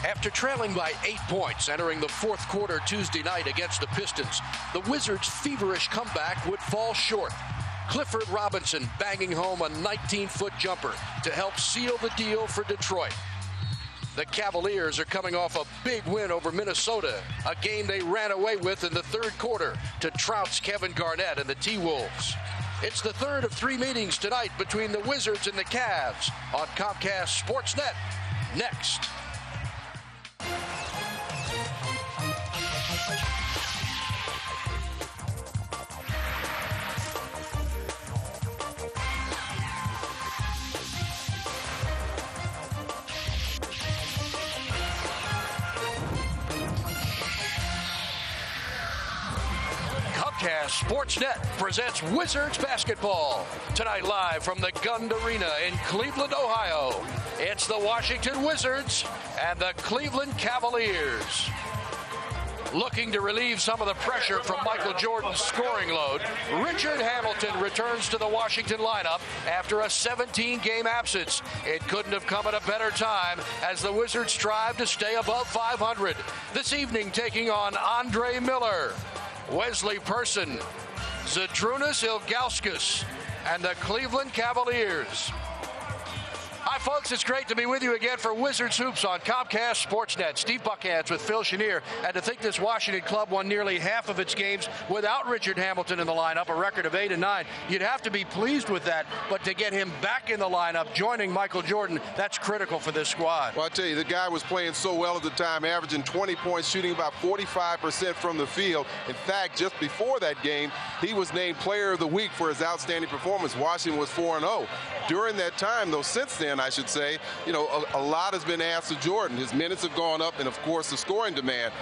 After trailing by 8 points entering the fourth quarter Tuesday night against the Pistons, the Wizards' feverish comeback would fall short. Clifford Robinson banging home a 19-foot jumper to help seal the deal for Detroit. The Cavaliers are coming off a big win over Minnesota, a game they ran away with in the third quarter to trounce Kevin Garnett and the T-Wolves. It's the third of 3 meetings tonight between the Wizards and the Cavs on Comcast Sportsnet. Next. Comcast Sportsnet presents Wizards basketball. Tonight live from the Gund Arena in Cleveland, Ohio. It's the Washington Wizards and the Cleveland Cavaliers. Looking to relieve some of the pressure from Michael Jordan's scoring load, Richard Hamilton returns to the Washington lineup after a 17-game absence. It couldn't have come at a better time as the Wizards strive to stay above 500. This evening taking on Andre Miller, Wesley Person, Zydrunas Ilgauskas, and the Cleveland Cavaliers. Hi, folks. It's great to be with you again for Wizards Hoops on Comcast Sportsnet. Steve Buckhands with Phil Chenier. And to think this Washington club won nearly half of its games without Richard Hamilton in the lineup, a record of 8-9. You'd have to be pleased with that, but to get him back in the lineup, joining Michael Jordan, that's critical for this squad. Well, I tell you, the guy was playing so well at the time, averaging 20 points, shooting about 45% from the field. In fact, just before that game, he was named Player of the Week for his outstanding performance. Washington was 4-0. During that time, though, since then, I should say, you know, a lot has been asked of Jordan. His minutes have gone up, and of course the scoring demand.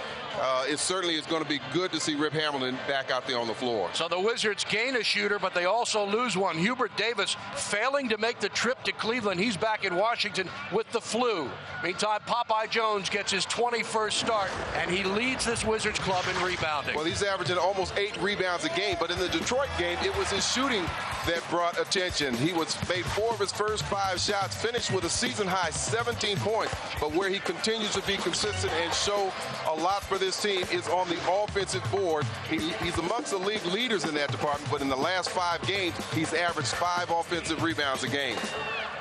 It certainly is going to be good to see Rip Hamilton back out there on the floor. So the Wizards gain a shooter, but they also lose one. Hubert Davis failing to make the trip to Cleveland. He's back in Washington with the flu. Meantime, Popeye Jones gets his 21st start, and he leads this Wizards club in rebounding. Well, he's averaging almost 8 rebounds a game, but in the Detroit game, it was his shooting that brought attention. He made 4 of his first 5 shots, finished with a season-high 17 points, but where he continues to be consistent and show a lot for this team is on the offensive board. He's amongst the league leaders in that department, but in the last 5 games, he's averaged 5 offensive rebounds a game.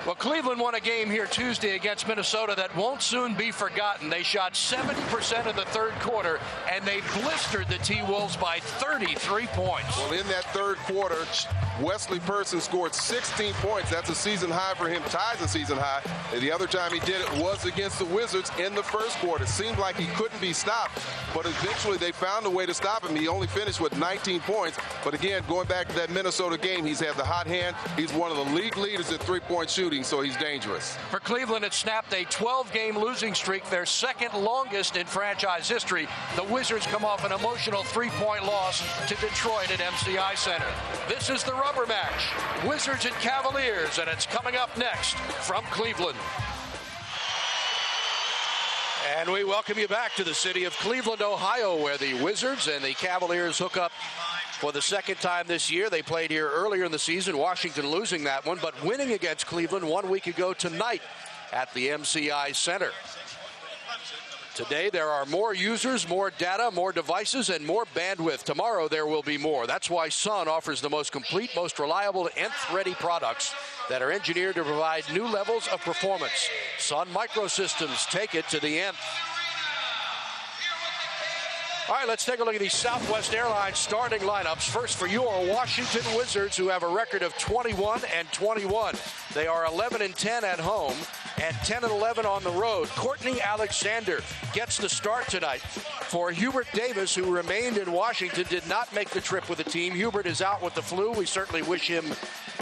Well, Cleveland won a game here Tuesday against Minnesota that won't soon be forgotten. They shot 70% in the third quarter, and they blistered the T-Wolves by 33 points. Well, in that third quarter, Wesley Person scored 16 points. That's a season high for him, ties a season high. And the other time he did it was against the Wizards in the first quarter. It seemed like he couldn't be stopped, but eventually they found a way to stop him. He only finished with 19 points. But again, going back to that Minnesota game, he's had the hot hand. He's one of the league leaders in three-point shooting, so he's dangerous. For Cleveland, it snapped a 12-game losing streak, their second longest in franchise history. The Wizards come off an emotional 3-point loss to Detroit at MCI Center. This is the rubber match, Wizards and Cavaliers, and it's coming up next from Cleveland. And we welcome you back to the city of Cleveland, Ohio, where the Wizards and the Cavaliers hook up for the second time this year. They played here earlier in the season, Washington losing that one, but winning against Cleveland 1 week ago tonight at the MCI Center. Today there are more users, more data, more devices, and more bandwidth. Tomorrow there will be more. That's why Sun offers the most complete, most reliable, nth-ready products that are engineered to provide new levels of performance. Sun Microsystems, take it to the nth. All right, let's take a look at the Southwest Airlines starting lineups. First for your Washington Wizards, who have a record of 21-21. They are 11-10 at home and 10-11 on the road. Courtney Alexander gets the start tonight for Hubert Davis, who remained in Washington, did not make the trip with the team. Hubert is out with the flu. We certainly wish him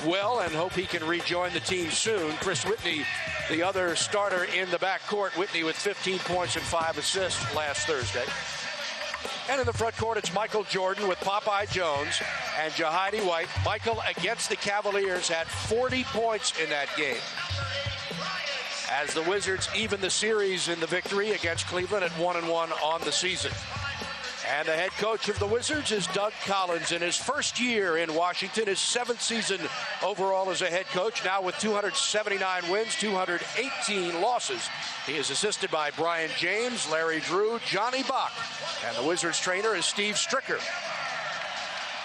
well and hope he can rejoin the team soon. Chris Whitney, the other starter in the backcourt. Whitney with 15 points and 5 assists last Thursday. And in the front court, it's Michael Jordan with Popeye Jones and Jahidi White. Michael, against the Cavaliers, had 40 points in that game, as the Wizards even the series in the victory against Cleveland at 1-1 on the season. And the head coach of the Wizards is Doug Collins in his first year in Washington, his 7th season overall as a head coach, now with 279 wins, 218 losses. He is assisted by Brian James, Larry Drew, Johnny Bach, and the Wizards trainer is Steve Stricker.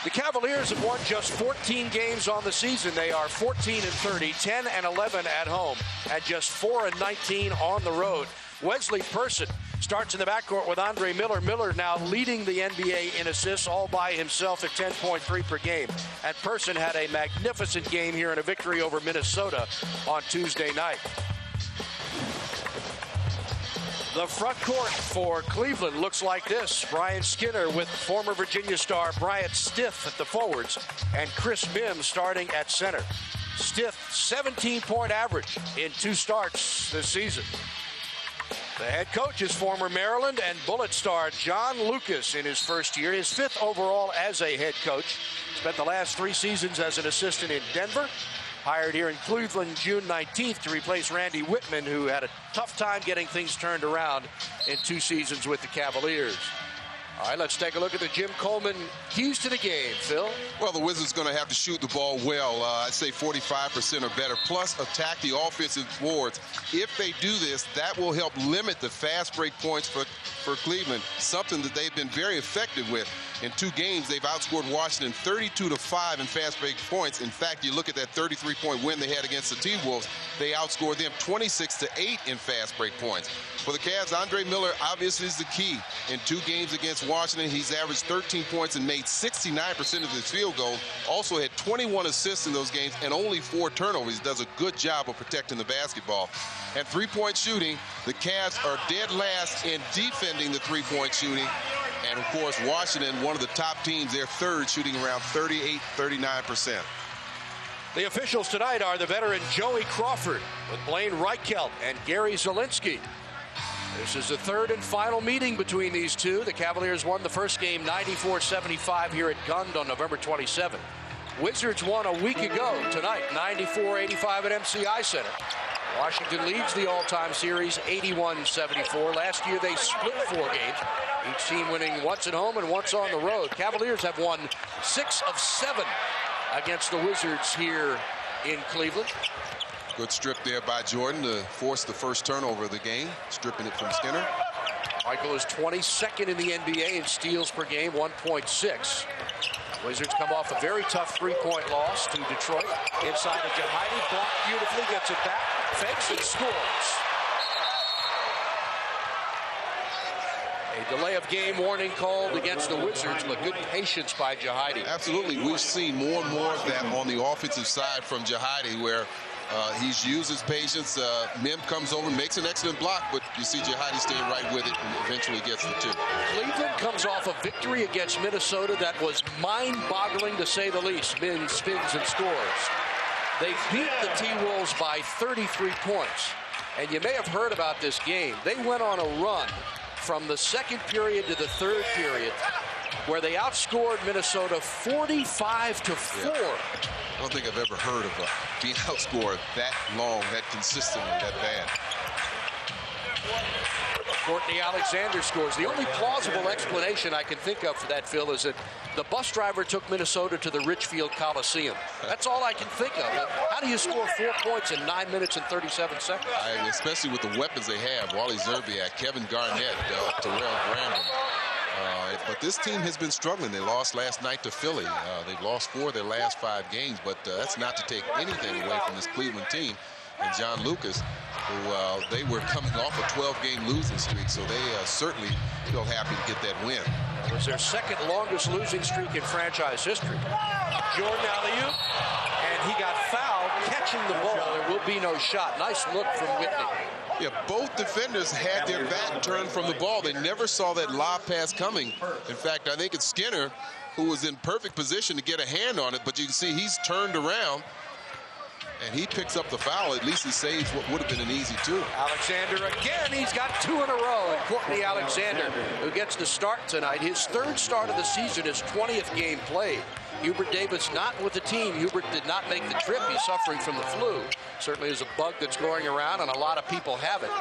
The Cavaliers have won just 14 games on the season. They are 14-30, 10-11 at home, and just 4-19 on the road. Wesley Person starts in the backcourt with Andre Miller. Miller now leading the NBA in assists all by himself at 10.3 per game. And Person had a magnificent game here in a victory over Minnesota on Tuesday night. The front court for Cleveland looks like this. Brian Skinner with former Virginia star Bryant Stith at the forwards and Chris Mihm starting at center. Stith, 17-point average in 2 starts this season. The head coach is former Maryland and Bullet star John Lucas in his first year, his 5th overall as a head coach. Spent the last 3 seasons as an assistant in Denver. Hired here in Cleveland June 19th to replace Randy Whitman, who had a tough time getting things turned around in 2 seasons with the Cavaliers. All right, let's take a look at the Jim Coleman keys to the game, Phil. Well, the Wizards going to have to shoot the ball well. I'd say 45% or better, plus attack the offensive boards. If they do this, that will help limit the fast break points for Cleveland, something that they've been very effective with. In 2 games, they've outscored Washington 32-5 in fast break points. In fact, you look at that 33-point win they had against the T-Wolves, they outscored them 26-8 in fast break points. For the Cavs, Andre Miller obviously is the key. In 2 games against Washington, he's averaged 13 points and made 69% of his field goals. Also had 21 assists in those games and only 4 turnovers. He does a good job of protecting the basketball. And 3-point shooting, the Cavs are dead last in defending the 3-point shooting. And, of course, Washington, one of the top teams, they're 3rd, shooting around 38-39%. The officials tonight are the veteran Joey Crawford with Blaine Reichelt and Gary Zielinski. This is the 3rd and final meeting between these two. The Cavaliers won the first game 94-75 here at Gund on November 27th. Wizards won a week ago tonight, 94-85 at MCI Center. Washington leads the all-time series 81-74. Last year they split 4 games, each team winning once at home and once on the road. Cavaliers have won 6 of 7 against the Wizards here in Cleveland. Good strip there by Jordan to force the first turnover of the game, stripping it from Skinner. Michael is 22nd in the NBA in steals per game, 1.6. Wizards come off a very tough 3-point loss to Detroit. Inside of Jahidi, blocked beautifully, gets it back, fakes and scores. A delay of game warning called against the Wizards, but good patience by Jahidi. Absolutely. We've seen more and more of that on the offensive side from Jahidi, where he's used his patience. Mihm comes over, makes an excellent block, but you see Jahidi staying right with it and eventually gets the 2. Cleveland comes off a victory against Minnesota that was mind-boggling to say the least. Mihm spins and scores. They beat the T-Wolves by 33 points. And you may have heard about this game. They went on a run from the 2nd period to the 3rd period where they outscored Minnesota 45-4. I don't think I've ever heard of being outscored that long, that consistently, that bad. Courtney Alexander scores. The only plausible explanation I can think of for that, Phil, is that the bus driver took Minnesota to the Richfield Coliseum. That's all I can think of. How do you score 4 points in 9 minutes and 37 seconds? Especially with the weapons they have, Wally Zerbiak, Kevin Garnett, Terrell Brandon. But this team has been struggling. They lost last night to Philly. They've lost 4 of their last 5 games, but that's not to take anything away from this Cleveland team. And John Lucas, who they were coming off a 12-game losing streak, so they certainly feel happy to get that win. It was their 2nd longest losing streak in franchise history. Jordan alley-oop, and he got fouled catching the ball. There will be no shot. Nice look from Whitney. Yeah, both defenders had their back turned from the ball. They never saw that lob pass coming. In fact, I think it's Skinner who was in perfect position to get a hand on it, but you can see he's turned around, and he picks up the foul. At least he saves what would have been an easy 2. Alexander again. He's got 2 in a row. And Courtney Alexander, who gets the start tonight, his 3rd start of the season, his 20th game played. Hubert Davis not with the team. Hubert did not make the trip. He's suffering from the flu. Certainly is a bug that's going around, and a lot of people have it.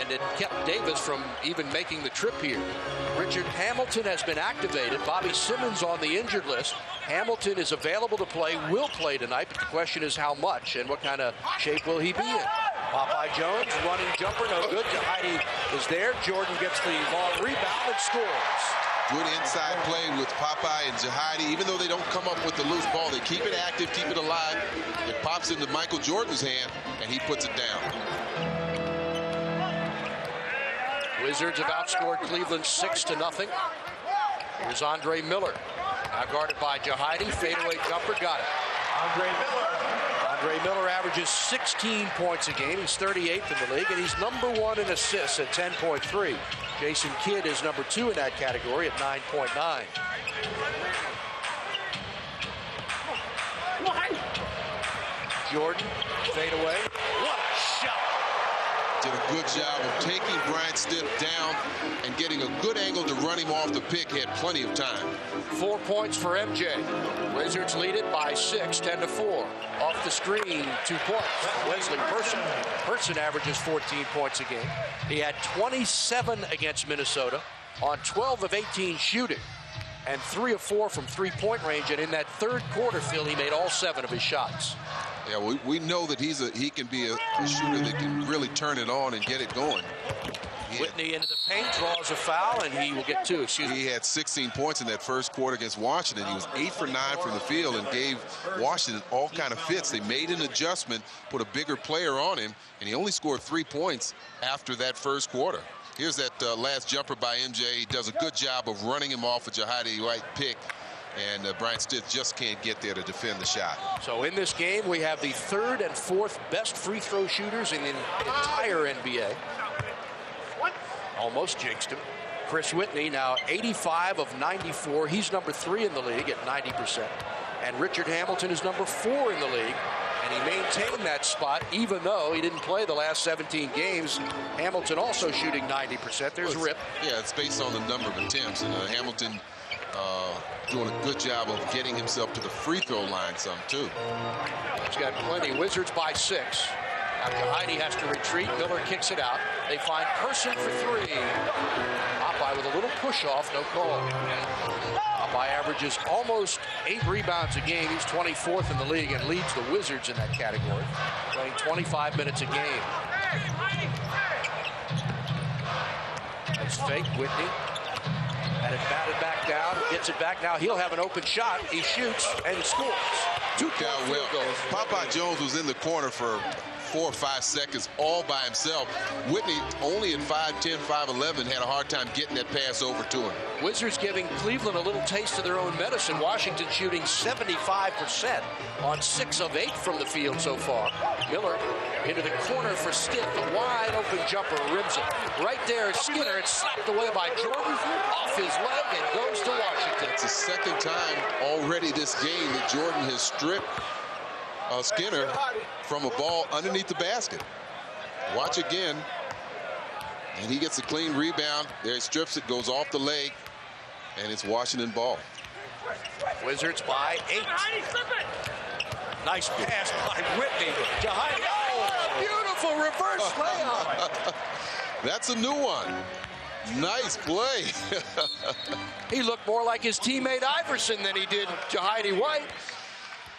And it kept Davis from even making the trip here. Richard Hamilton has been activated. Bobby Simmons on the injured list. Hamilton is available to play, will play tonight, but the question is how much and what kind of shape will he be in. Popeye Jones, running jumper, no good. Jahidi is there. Jordan gets the long rebound and scores. Good inside play with Popeye and Jahidi. Even though they don't come up with the loose ball, they keep it active, keep it alive. It pops into Michael Jordan's hand, and he puts it down. Wizards have outscored Cleveland 6-0. Here's Andre Miller. Now guarded by Jahidi. Fadeaway jumper, got it. Andre Miller averages 16 points a game. He's 38th in the league, and he's #1 in assists at 10.3. Jason Kidd is #2 in that category at 9.9. Jordan, fadeaway. What a shot! Did a good job of taking Bryant Stitt down and getting a good angle to run him off the pick. He had plenty of time. 4 points for MJ. Wizards lead it by 6, 10-4. Off the screen, 2 points. Wesley Person. Person averages 14 points a game. He had 27 against Minnesota on 12 of 18 shooting and 3 of 4 from three-point range. And in that third quarter, Phil, he made all 7 of his shots. Yeah, we know that he can be a shooter that can really turn it on and get it going. Whitney into the paint, draws a foul, and he will get 2. He had 16 points in that first quarter against Washington. He was 8 for 9 from the field and gave Washington all kind of fits. They made an adjustment, put a bigger player on him, and he only scored 3 points after that first quarter. Here's that last jumper by MJ. He does a good job of running him off a Jahidi White pick. And Bryant Stitt just can't get there to defend the shot. So in this game, we have the 3rd and 4th best free throw shooters in the entire NBA. Almost jinxed him. Chris Whitney now 85 of 94. He's #3 in the league at 90%. And Richard Hamilton is #4 in the league. And he maintained that spot even though he didn't play the last 17 games. Hamilton also shooting 90%. There's Rip. Yeah, it's based on the number of attempts. And Hamilton doing a good job of getting himself to the free throw line some too. He's got plenty. Wizards by 6. Now Jahidi has to retreat. Miller kicks it out. They find Person for 3. Popeye with a little push off, no call. Popeye averages almost 8 rebounds a game. He's 24th in the league and leads the Wizards in that category, playing 25 minutes a game. Nice fake, Whitney. And it batted back down, gets it back now. He'll have an open shot. He shoots and he scores. 2 field goals. Popeye Jones was in the corner for 4 or 5 seconds all by himself. Whitney, only at 5'10", 5'11", had a hard time getting that pass over to him. Wizards giving Cleveland a little taste of their own medicine. Washington shooting 75% on 6 of 8 from the field so far. Miller into the corner for Stitt. The wide open jumper rims it. Right there is Skinner. It's slapped away by Jordan off his leg and goes to Washington. It's the second time already this game that Jordan has stripped Skinner from a ball underneath the basket. Watch again. And he gets a clean rebound. There he strips it, goes off the leg, and it's Washington ball. Wizards by 8. Nice pass by Whitney. Jahidi. Oh, beautiful reverse layup. That's a new one. Nice play. He looked more like his teammate Iverson than he did Jahidi White.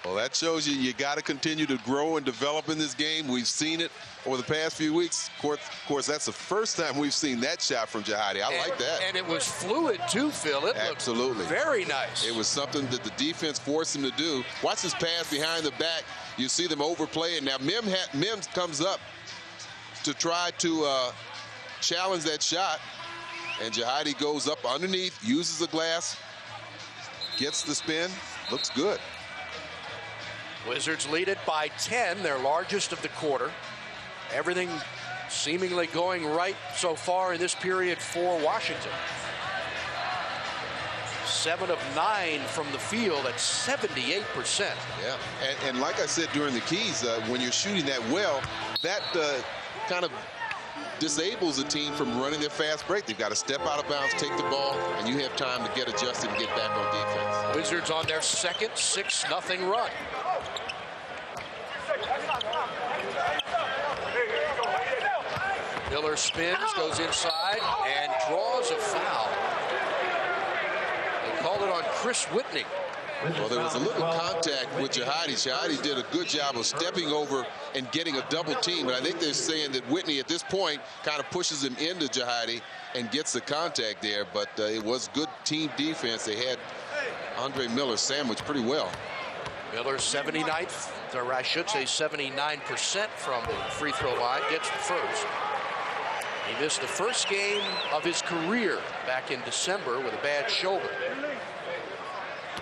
Well, that shows you got to continue to grow and develop in this game. We've seen it over the past few weeks. Of course, that's the first time we've seen that shot from Jahidi. I like that. And it was fluid, too, Phil. It absolutely looked very nice. It was something that the defense forced him to do. Watch this pass behind the back. You see them overplay. And now Mihm comes up to try to challenge that shot. And Jahidi goes up underneath, uses the glass, gets the spin, looks good. Wizards lead it by 10, their largest of the quarter. Everything seemingly going right so far in this period for Washington. 7 of 9 from the field at 78%. Yeah, and like I said during the keys, when you're shooting that well, that kind of disables a team from running their fast break. They've got to step out of bounds, take the ball, and you have time to get adjusted and get back on defense. Wizards on their second 6-0 run. Miller spins, goes inside, and draws a foul. They called it on Chris Whitney. Well, there was a little contact with Jahidi. Jahidi did a good job of stepping over and getting a double team. But I think they're saying that Whitney, at this point, kind of pushes him into Jahidi and gets the contact there. But it was good team defense. They had Andre Miller sandwiched pretty well. Miller 79th, or I should say 79% from the free throw line, gets the first. He missed the first game of his career back in December with a bad shoulder.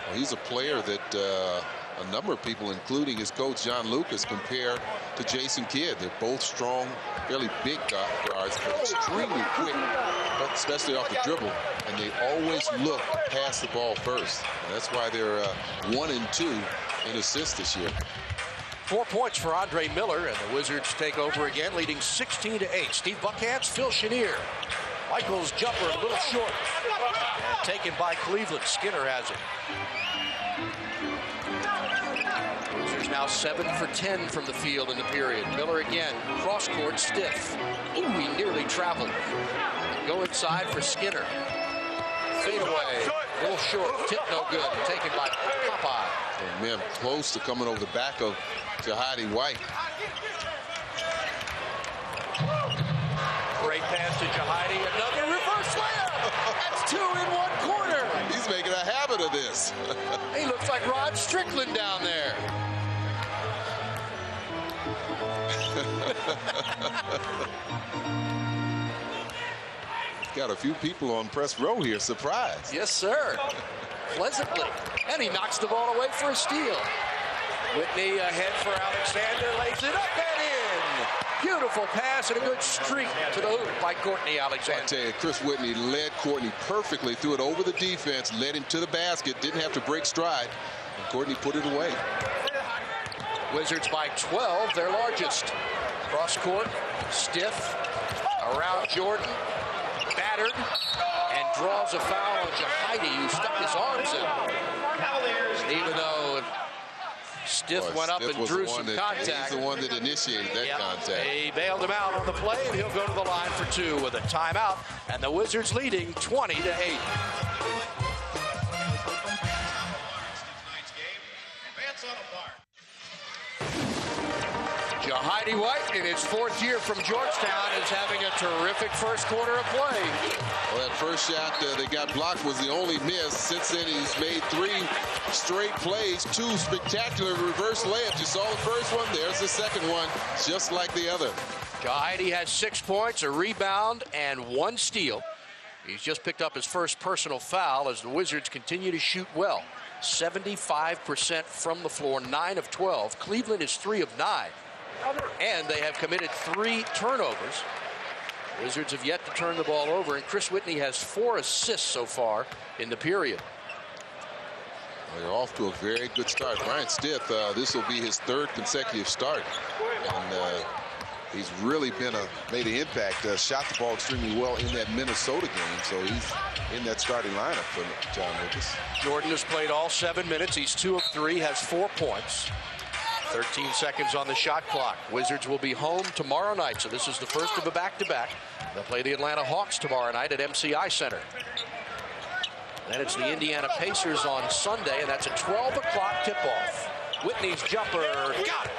Well, he's a player that a number of people, including his coach John Lucas, compare to Jason Kidd. They're both strong, fairly big guards, but extremely quick, but especially off the dribble. And they always look past the ball first. And that's why they're 1 and 2 in assists this year. 4 points for Andre Miller, and the Wizards take over again, leading 16-8. Steve Buckhands, Phil Chenier. Michael's jumper a little short. And taken by Cleveland. Skinner has it. Wizards now 7 for 10 from the field in the period. Miller again, cross court stiff. Ooh, he nearly traveled. Go inside for Skinner. Fade away, a little short, tip no good, taken by Popeye. And Mihm close to coming over the back of Jahidi White. Great pass to Jahidi, another reverse layup. That's 2 in 1 quarter. He's making a habit of this. He looks like Rod Strickland down there. Got a few people on press row here, surprised. Yes, sir. Pleasantly. And he knocks the ball away for a steal. Whitney ahead for Alexander, lays it up and in. Beautiful pass and a good streak to the hoop by Courtney Alexander. I tell you, Chris Whitney led Courtney perfectly, threw it over the defense, led him to the basket, didn't have to break stride, and Courtney put it away. Wizards by 12, their largest. Cross court, stiff, around Jordan, battered, and draws a foul on Jahidi, who stuck his arms in. Even though Stiff went up and drew some contact. He's the one that initiated that contact. He bailed him out on the play, and he'll go to the line for 2 with a timeout, and the Wizards leading 20-8. Jahidi White, in his 4th year from Georgetown, is having a terrific first quarter of play. Well, that first shot that got blocked was the only miss. Since then, he's made 3 straight plays, 2 spectacular reverse layups. You saw the first one, there's the second one, just like the other. Jahidi has 6 points, a rebound, and 1 steal. He's just picked up his first personal foul as the Wizards continue to shoot well. 75% from the floor, 9 of 12. Cleveland is 3 of 9. And they have committed 3 turnovers. Wizards have yet to turn the ball over, and Chris Whitney has 4 assists so far in the period. Well, they're off to a very good start. Brian Stiff, this will be his 3rd consecutive start. And he's really made an impact. Shot the ball extremely well in that Minnesota game, so he's in that starting lineup for John Lucas. Jordan has played all 7 minutes. He's 2 of 3, has 4 points. 13 seconds on the shot clock. Wizards will be home tomorrow night, so this is the first of a back-to-back. They'll play the Atlanta Hawks tomorrow night at MCI Center. Then it's the Indiana Pacers on Sunday, and that's a 12 o'clock tip-off. Whitney's jumper, got it.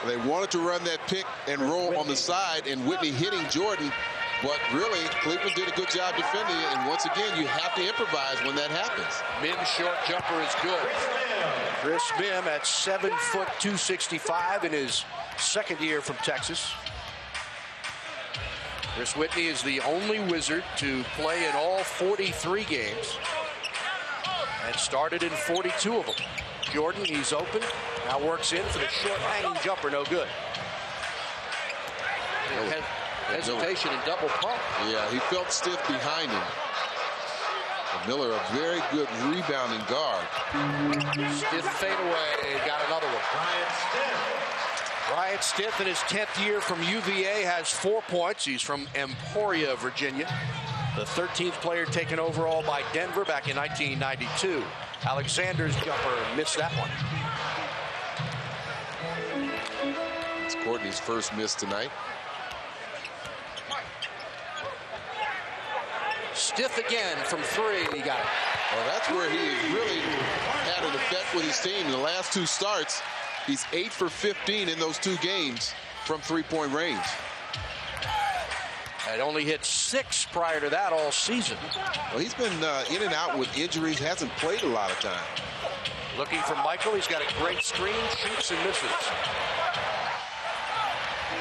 They wanted to run that pick and roll on the side, and Whitney hitting Jordan, but really, Cleveland did a good job defending it, and once again, you have to improvise when that happens. Mihm's short jumper is good. Chris Mihm at 7 foot 265 in his 2nd year from Texas. Chris Whitney is the only Wizard to play in all 43 games and started in 42 of them. Jordan, he's open, now works in for the short hanging jumper, no good. Hesitation and double pump. Yeah, he felt Stiff behind him. And Miller, a very good rebounding guard. Stiff fade away, got another one. Bryant Stith in his 10th year from UVA has 4 points. He's from Emporia, Virginia. The 13th player taken overall by Denver back in 1992. Alexander's jumper missed that one. It's Courtney's first miss tonight. Stith again from 3. He got it. Well, that's where he has really had an effect with his team. In the last 2 starts, he's 8 for 15 in those 2 games from 3-point range. Had only hit 6 prior to that all season. Well, he's been in and out with injuries, hasn't played a lot of time. Looking for Michael. He's got a great screen, shoots and misses.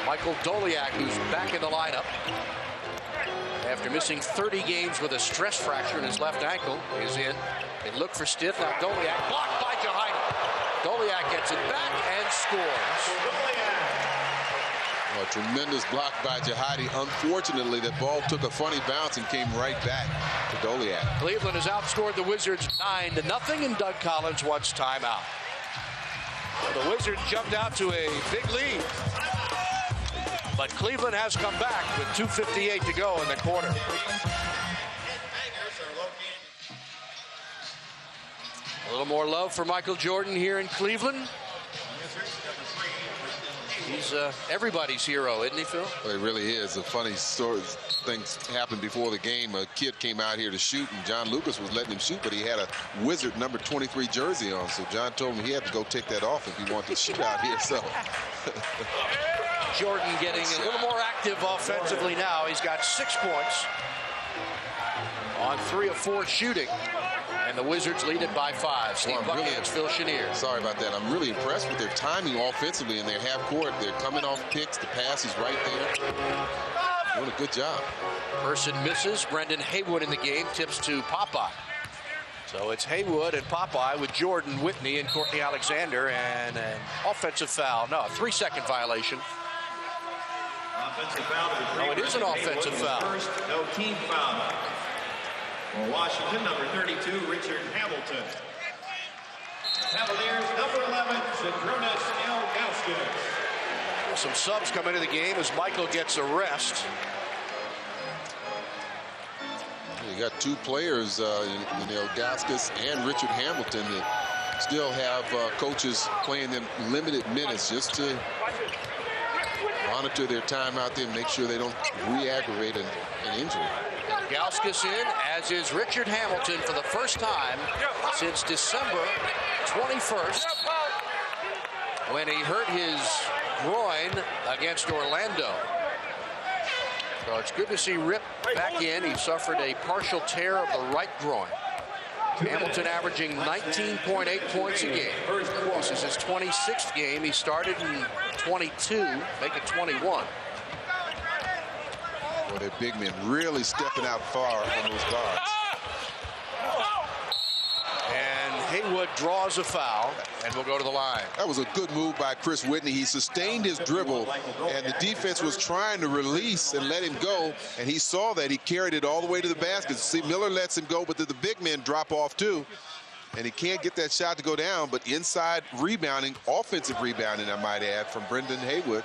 Michael Doliak, who's back in the lineup after missing 30 games with a stress fracture in his left ankle, is in. They look for Stith. Now Doliak blocked by Jahidi. Doliak gets it back and scores. A tremendous block by Jahidi. Unfortunately, that ball took a funny bounce and came right back to Doliak. Cleveland has outscored the Wizards 9-0, and Doug Collins wants timeout. The Wizards jumped out to a big lead, but Cleveland has come back with 2:58 to go in the quarter. A little more love for Michael Jordan here in Cleveland. He's everybody's hero, isn't he, Phil? Well, it really is. A funny story. Things happened before the game. A kid came out here to shoot, and John Lucas was letting him shoot, but he had a Wizard number 23 jersey on. So John told him he had to go take that off if he wanted to shoot out here. So Jordan getting a little more active offensively now. He's got 6 points on 3 of 4 shooting. And the Wizards lead it by 5. Steve Buckhand's Phil Chenier. Sorry about that. I'm really impressed with their timing offensively in their half court. They're coming off picks. The pass is right there. Doing a good job. Person misses. Brendan Haywood in the game. Tips to Popeye. So it's Haywood and Popeye with Jordan, Whitney, and Courtney Alexander. And an offensive foul. No, a 3-second violation. Offensive foul. No, it is an offensive foul. First, no team foul. For Washington, number 32, Richard Hamilton. Cavaliers, number 11, Zydrunas Ilgauskas. Some subs come into the game as Michael gets a rest. You got 2 players in Ilgauskas and Richard Hamilton that still have coaches playing them limited minutes just to monitor their time out there and make sure they don't re-aggravate an injury. Gauskas in, as is Richard Hamilton for the first time since December 21st, when he hurt his groin against Orlando. So it's good to see Rip back in. He suffered a partial tear of the right groin. Hamilton averaging 19.8 points a game. This is his 26th game. He started in 22, make it 21. Well, their big men really stepping out far on those guards. And Haywood draws a foul and will go to the line. That was a good move by Chris Whitney. He sustained his dribble, and the defense was trying to release and let him go, and he saw that. He carried it all the way to the basket. See, Miller lets him go, but the big men drop off too, and he can't get that shot to go down, but inside rebounding, offensive rebounding, I might add, from Brendan Haywood.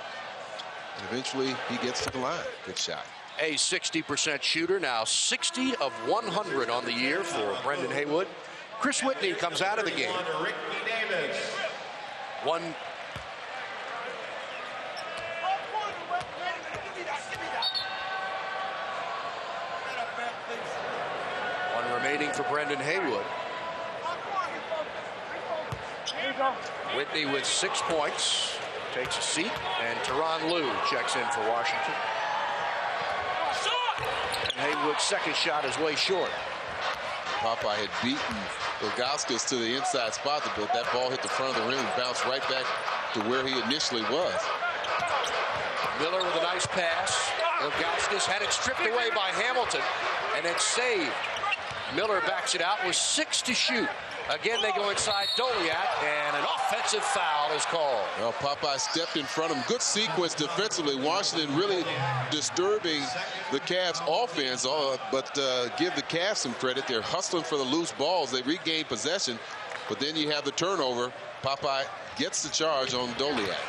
And eventually, he gets to the line. Good shot. A 60% shooter, now 60 of 100 on the year for Brendan Haywood. Chris Whitney comes out of the game. One remaining for Brendan Haywood. Whitney with 6 points, takes a seat, and Tyronn Lue checks in for Washington. And Haywood's second shot is way short. Popeye had beaten Ilgauskas to the inside spot, but that ball hit the front of the rim and bounced right back to where he initially was. Miller with a nice pass. Ilgauskas had it stripped away by Hamilton and then saved. Miller backs it out with 6 to shoot. Again, they go inside Doliak, and an offensive foul is called. Well, Popeye stepped in front of him. Good sequence defensively. Washington really disturbing the Cavs offense, but give the Cavs some credit. They're hustling for the loose balls. They regain possession, but then you have the turnover. Popeye gets the charge on Doliak.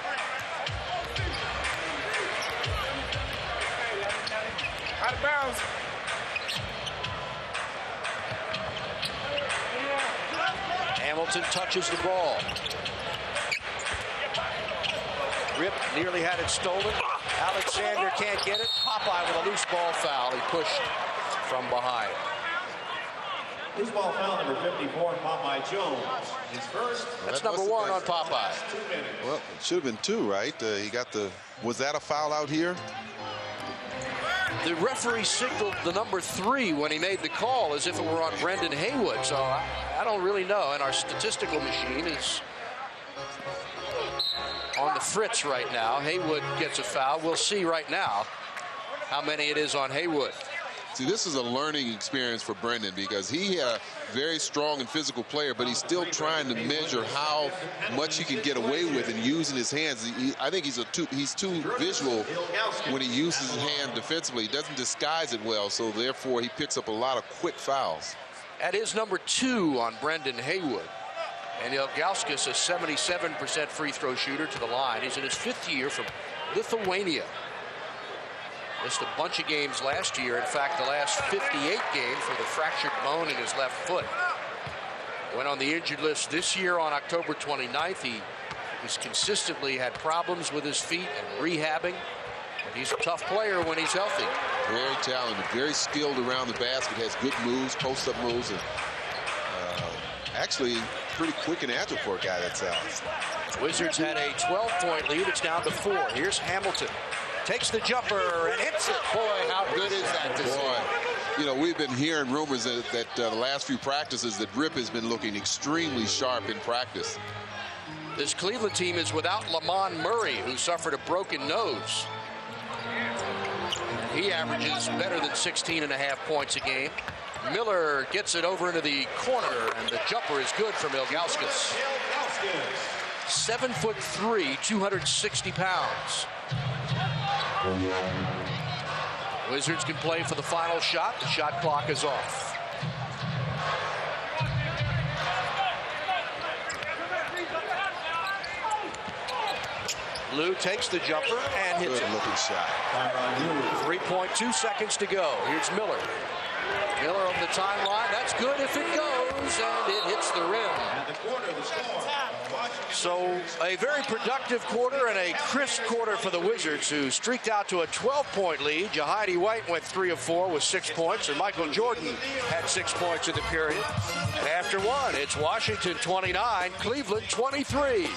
bounds. Hamilton touches the ball. Rip nearly had it stolen. Alexander can't get it. Popeye with a loose ball foul. He pushed from behind. Loose ball foul number 54, Popeye Jones. His first. That's number 1 on Popeye. Well, it should have been 2, right? He got the. Was that a foul out here? The referee signaled the number 3 when he made the call as if it were on Brendan Haywood. So I don't really know. And our statistical machine is on the fritz right now. Haywood gets a foul. We'll see right now how many it is on Haywood. See, this is a learning experience for Brendan because he had a very strong and physical player, but he's still trying to measure how much he can get away with and using his hands. I think he's too visual when he uses his hand defensively. He doesn't disguise it well, so therefore he picks up a lot of quick fouls. That is number 2 on Brendan Haywood. And Ilgauskas, a 77% free throw shooter to the line. He's in his 5th year from Lithuania. Missed a bunch of games last year. In fact, the last 58 games with a fractured bone in his left foot. Went on the injured list this year on October 29th. He has consistently had problems with his feet and rehabbing. But he's a tough player when he's healthy. Very talented, very skilled around the basket, has good moves, post-up moves, and actually pretty quick and agile for a guy that size. Wizards had a 12-point lead. It's down to 4. Here's Hamilton. Takes the jumper and hits it. Boy, how good is that to see? You know, we've been hearing rumors that the last few practices that Rip has been looking extremely sharp in practice. This Cleveland team is without Lamont Murray, who suffered a broken nose. He averages better than 16.5 points a game. Miller gets it over into the corner, and the jumper is good from Ilgauskas. 7'3", 260 pounds. Wizards can play for the final shot. The shot clock is off. Lue takes the jumper and hits it. Good looking shot. 3.2 seconds to go. Here's Miller. Miller over the timeline. That's good if it goes, and it hits the rim. So a very productive quarter and a crisp quarter for the Wizards, who streaked out to a 12-point lead. Jahidi White went 3 of 4 with 6 points, and Michael Jordan had 6 points in the period. And after one, it's Washington 29, Cleveland 23.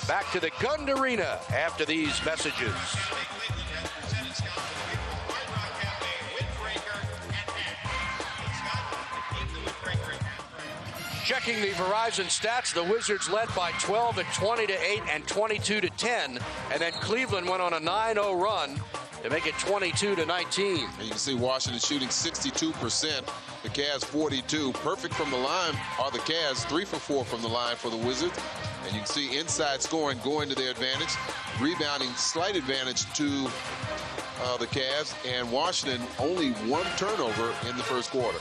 Back to the Gund Arena after these messages. Checking the Verizon stats, the Wizards led by 12 at 20-8 and 22-10, and then Cleveland went on a 9-0 run to make it 22-19. And you can see Washington shooting 62%, the Cavs 42. Perfect from the line are the Cavs, 3 for 4 from the line for the Wizards. And you can see inside scoring going to their advantage, rebounding slight advantage to the Cavs, and Washington only 1 turnover in the first quarter.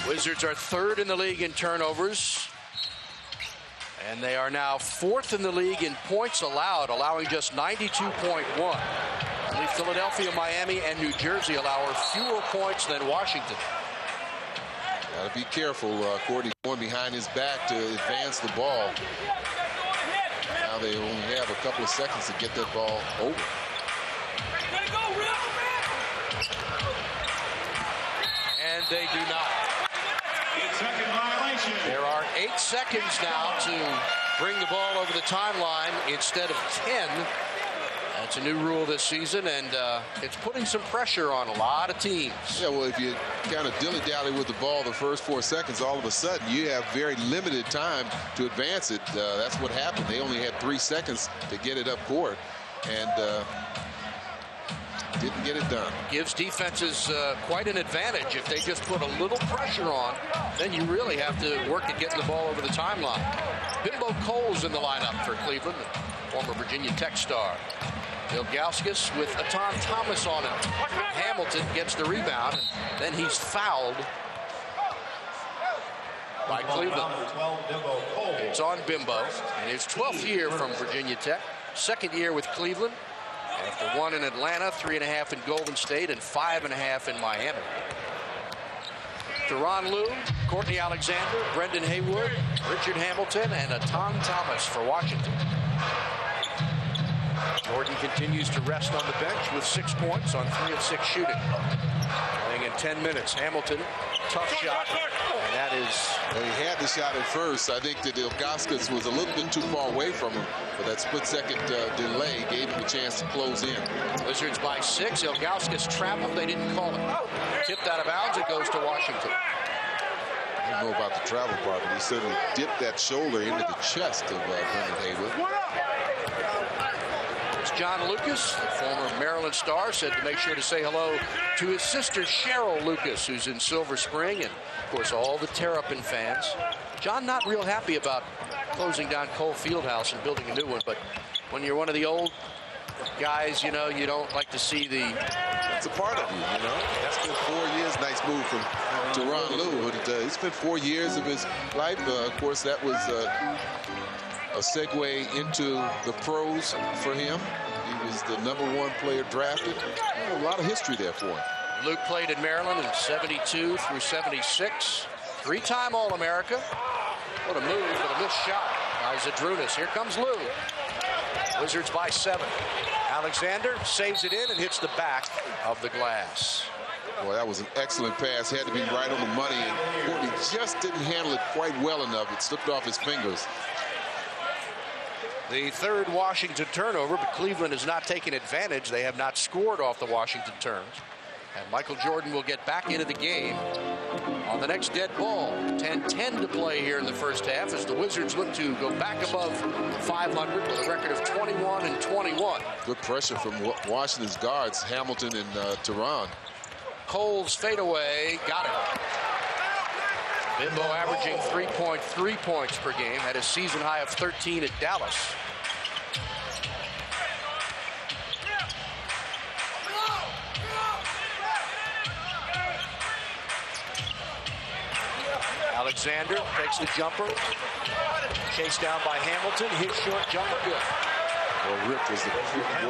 Wizards are 3rd in the league in turnovers, and they are now 4th in the league in points allowed, allowing just 92.1. Only Philadelphia, Miami, and New Jersey allow fewer points than Washington. Got to be careful. Courtney going behind his back to advance the ball. Now they only have a couple of seconds to get that ball over. And they do not. 8-second violation. There are 8 seconds now to bring the ball over the timeline instead of 10. That's a new rule this season, and it's putting some pressure on a lot of teams. Yeah, well, if you kind of dilly-dally with the ball the first 4 seconds, all of a sudden you have very limited time to advance it. That's what happened. They only had 3 seconds to get it up court, and didn't get it done. Gives defenses quite an advantage. If they just put a little pressure on, then you really have to work at getting the ball over the timeline. Bimbo Cole's in the lineup for Cleveland, former Virginia Tech star. Ilgauskas with Aton Thomas on it. Hamilton gets the rebound, and then he's fouled by Cleveland. It's on Bimbo, and his 12th year from Virginia Tech, 2nd year with Cleveland. After 1 in Atlanta, 3.5 in Golden State, and 5.5 in Miami. Tyronn Lue, Courtney Alexander, Brendan Haywood, Richard Hamilton, and Tom Thomas for Washington. Jordan continues to rest on the bench with 6 points on 3 of 6 shooting. Playing in 10 minutes. Hamilton, tough shot, and that is... Well, he had the shot at first. I think that Ilgauskas was a little bit too far away from him, but that split-second delay gave him a chance to close in. Wizards by 6. Ilgauskas traveled. They didn't call it. Tipped out of bounds. It goes to Washington. I don't know about the travel part, but he certainly dipped that shoulder into the chest of Brendan Haywood. John Lucas, the former Maryland star, said to make sure to say hello to his sister Cheryl Lucas, who's in Silver Spring, and of course all the Terrapin fans. John not real happy about closing down Cole Fieldhouse and building a new one, but when you're one of the old guys, you know, you don't like to see the... That's a part of you, you know. That's been 4 years. Nice move from Tyronn Lue. He spent 4 years of his life. Of course, that was a segue into the pros for him. He was the #1 player drafted. A lot of history there for him. Luke played in Maryland in 72 through 76. 3-time All-America. What a move, but a missed shot by Zadrunas. Here comes Lue. Wizards by 7. Alexander saves it in and hits the back of the glass. Boy, that was an excellent pass. Had to be right on the money, and Courtney just didn't handle it quite well enough. It slipped off his fingers. The third Washington turnover, but Cleveland has not taken advantage. They have not scored off the Washington turns. And Michael Jordan will get back into the game on the next dead ball. 10-10 to play here in the first half as the Wizards look to go back above 500 with a record of 21-21. Good pressure from Washington's guards, Hamilton and Tyronn. Cole's fadeaway, got it. Bimbo averaging 3.3 points per game, had a season high of 13 at Dallas. Alexander takes the jumper. Chased down by Hamilton. His short jumper good. Well, Rip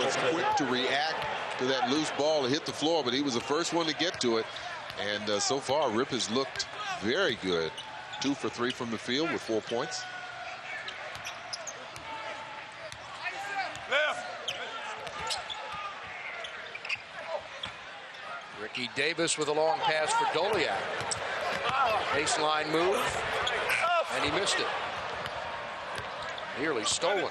was quick to react to that loose ball to hit the floor, but he was the first one to get to it. And so far, Rip has looked very good. 2 for 3 from the field with 4 points. Ricky Davis with a long pass for Doliak. Baseline move, and he missed it. Nearly stolen.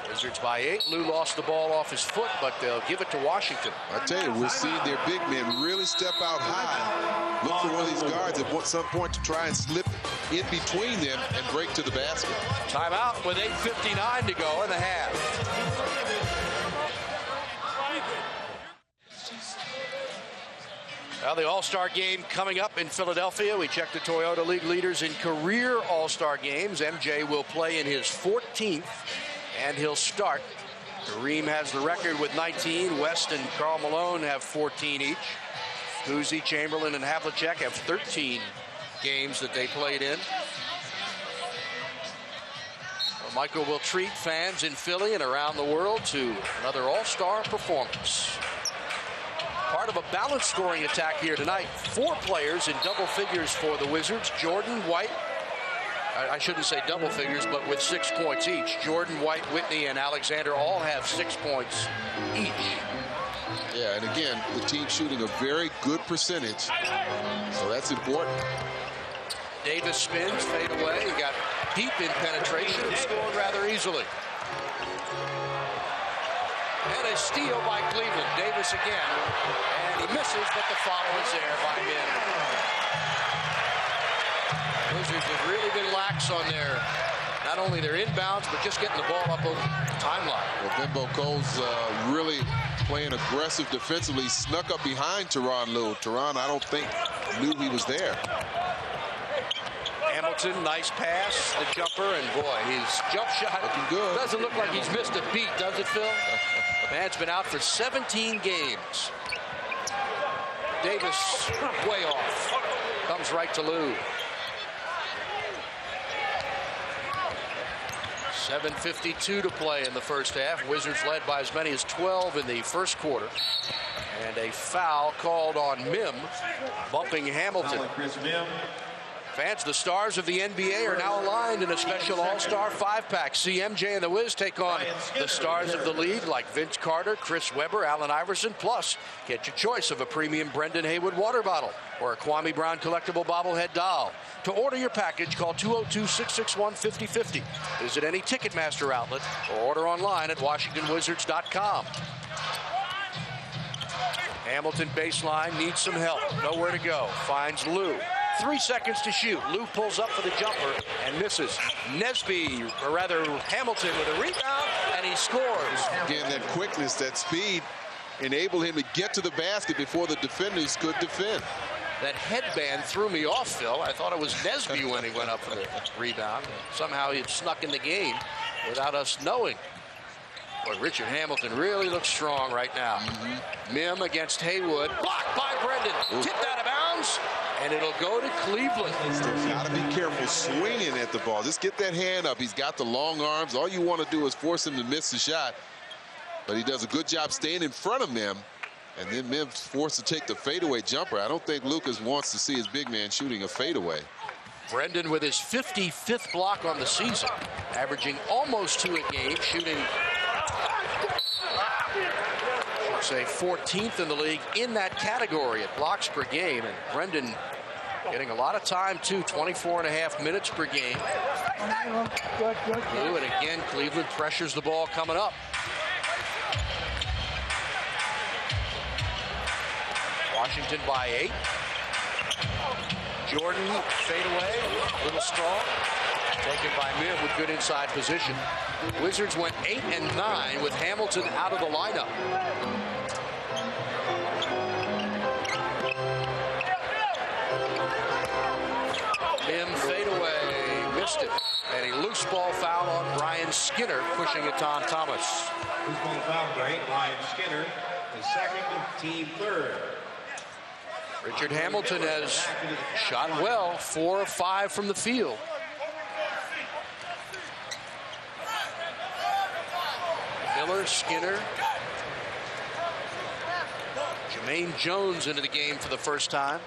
Wizards by 8. Lue lost the ball off his foot, but they'll give it to Washington. I tell you, we're seeing their big men really step out high. Look for one of these guards at some point to try and slip in between them and break to the basket. Timeout with 8:59 to go in the half. Well, the All-Star game coming up in Philadelphia. We check the Toyota League leaders in career All-Star games. MJ will play in his 14th, and he'll start. Kareem has the record with 19. West and Karl Malone have 14 each. Cousy, Chamberlain, and Havlicek have 13 games that they played in. Well, Michael will treat fans in Philly and around the world to another All-Star performance. Part of a balanced scoring attack here tonight. 4 players in double figures for the Wizards. Jordan, White, I shouldn't say double figures, but with 6 points each. Jordan, White, Whitney, and Alexander all have 6 points each. Yeah, and again, the team shooting a very good percentage, so that's important. Davis spins, fade away. He got deep in penetration and scored rather easily. And a steal by Cleveland. Davis again. And he misses, but the follow is there by Mihm. Wizards have really been lax on not only their inbounds, but just getting the ball up over the timeline. Well, Bimbo Cole's really playing aggressive defensively. Snuck up behind Tyronn Lue. Tyronn, I don't think, knew he was there. Hamilton, nice pass, the jumper, and boy, his jump shot looking good. Doesn't look like he's missed a beat, does it, Phil? The man's been out for 17 games. Davis way off. Comes right to Lue. 7:52 to play in the first half. Wizards led by as many as 12 in the first quarter. And a foul called on Mihm, bumping Hamilton. Fans, the stars of the NBA are now aligned in a special All-Star 5-pack. CMJ and the Wiz take on the stars of the league like Vince Carter, Chris Webber, Allen Iverson. Plus, get your choice of a premium Brendan Haywood water bottle or a Kwame Brown collectible bobblehead doll. To order your package, call 202-661-5050. Visit any Ticketmaster outlet or order online at WashingtonWizards.com. Hamilton baseline needs some help. Nowhere to go. Finds Lue. 3 seconds to shoot. Lue pulls up for the jumper and misses. Nesby, or rather Hamilton, with a rebound, and he scores. Again, that quickness, that speed enabled him to get to the basket before the defenders could defend. That headband threw me off, Phil. I thought it was Nesby when he went up for the rebound. Somehow he had snuck in the game without us knowing. Boy, Richard Hamilton really looks strong right now. Mihm against Haywood. Blocked by Brendan. Tipped out of bounds. And it'll go to Cleveland. Still got to be careful swinging at the ball. Just get that hand up. He's got the long arms. All you want to do is force him to miss the shot. But he does a good job staying in front of Mihm. And then Mihm's forced to take the fadeaway jumper. I don't think Lucas wants to see his big man shooting a fadeaway. Brendan with his 55th block on the season, averaging almost 2 a game, shooting, I should say, 14th in the league in that category at blocks per game. And Brendan getting a lot of time, too, 24.5 minutes per game. Lue, and again, Cleveland pressures the ball coming up. Washington by 8. Jordan fadeaway, a little strong. Taken by Mihm with good inside position. Wizards went 8 and 9 with Hamilton out of the lineup. Mihm fadeaway, missed it. And a loose ball foul on Brian Skinner, pushing it on Thomas. Loose ball foul, right? Brian Skinner, the second, team third. Richard Hamilton has shot well, 4 of 5 from the field. Miller, Skinner. Jermaine Jones into the game for the first time.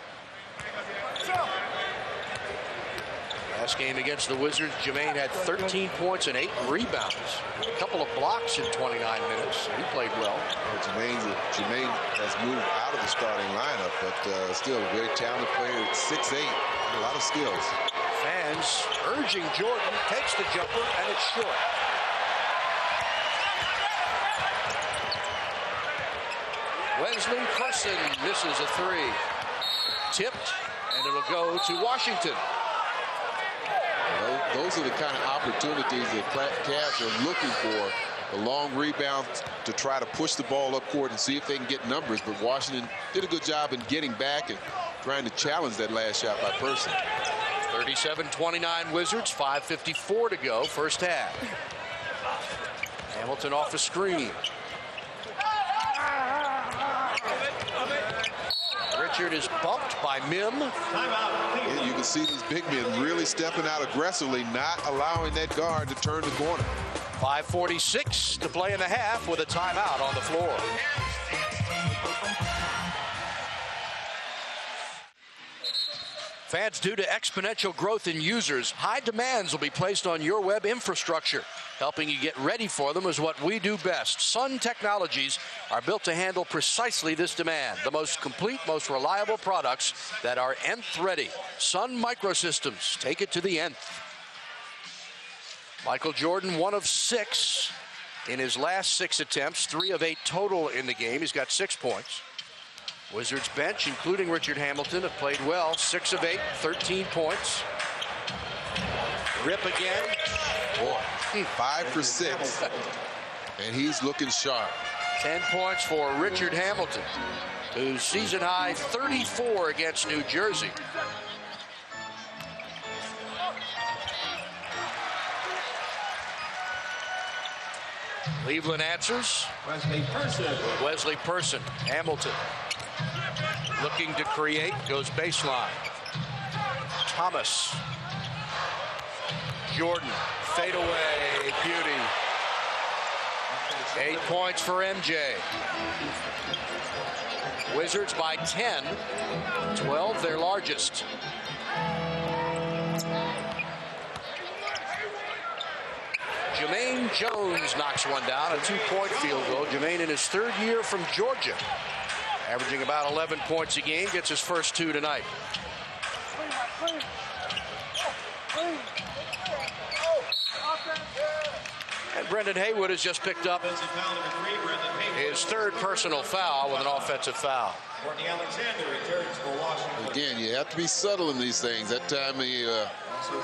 Last game against the Wizards, Jermaine had 13 points and 8 rebounds. A couple of blocks in 29 minutes. He played well. Jermaine has moved out of the starting lineup, but still a very talented player at 6'8", a lot of skills. Fans urging Jordan, takes the jumper, and it's short. Wesley Person misses a 3. Tipped, and it'll go to Washington. Those are the kind of opportunities that Cavs are looking for. A long rebound to try to push the ball up court and see if they can get numbers. But Washington did a good job in getting back and trying to challenge that last shot by Person. 37-29 Wizards, 5:54 to go, first half. Hamilton off a screen. Richard is bumped by Mihm. Yeah, you can see these big men really stepping out aggressively, not allowing that guard to turn the corner. 5:46 to play in the half with a timeout on the floor. Fans, due to exponential growth in users, high demands will be placed on your web infrastructure. Helping you get ready for them is what we do best. Sun Technologies are built to handle precisely this demand. The most complete, most reliable products that are nth ready. Sun Microsystems, take it to the nth. Michael Jordan, 1 of 6 in his last 6 attempts, 3 of 8 total in the game. He's got 6 points. Wizards bench, including Richard Hamilton, have played well. 6 of 8, 13 points. Rip again. Boy, 5 for 6, and he's looking sharp. 10 points for Richard Hamilton, whose season high 34 against New Jersey. Cleveland answers. Wesley Person. Wesley Person, Hamilton. Looking to create, goes baseline. Thomas. Jordan fadeaway beauty. 8 points for MJ. Wizards by 10. 12, their largest. Jermaine Jones knocks one down, a 2-point field goal. Jermaine in his 3rd year from Georgia, averaging about 11 points a game, gets his first 2 tonight. And Brendan Haywood has just picked up his 3rd personal foul with an offensive foul. Courtney Alexander returns for Washington. Again, you have to be subtle in these things. That time he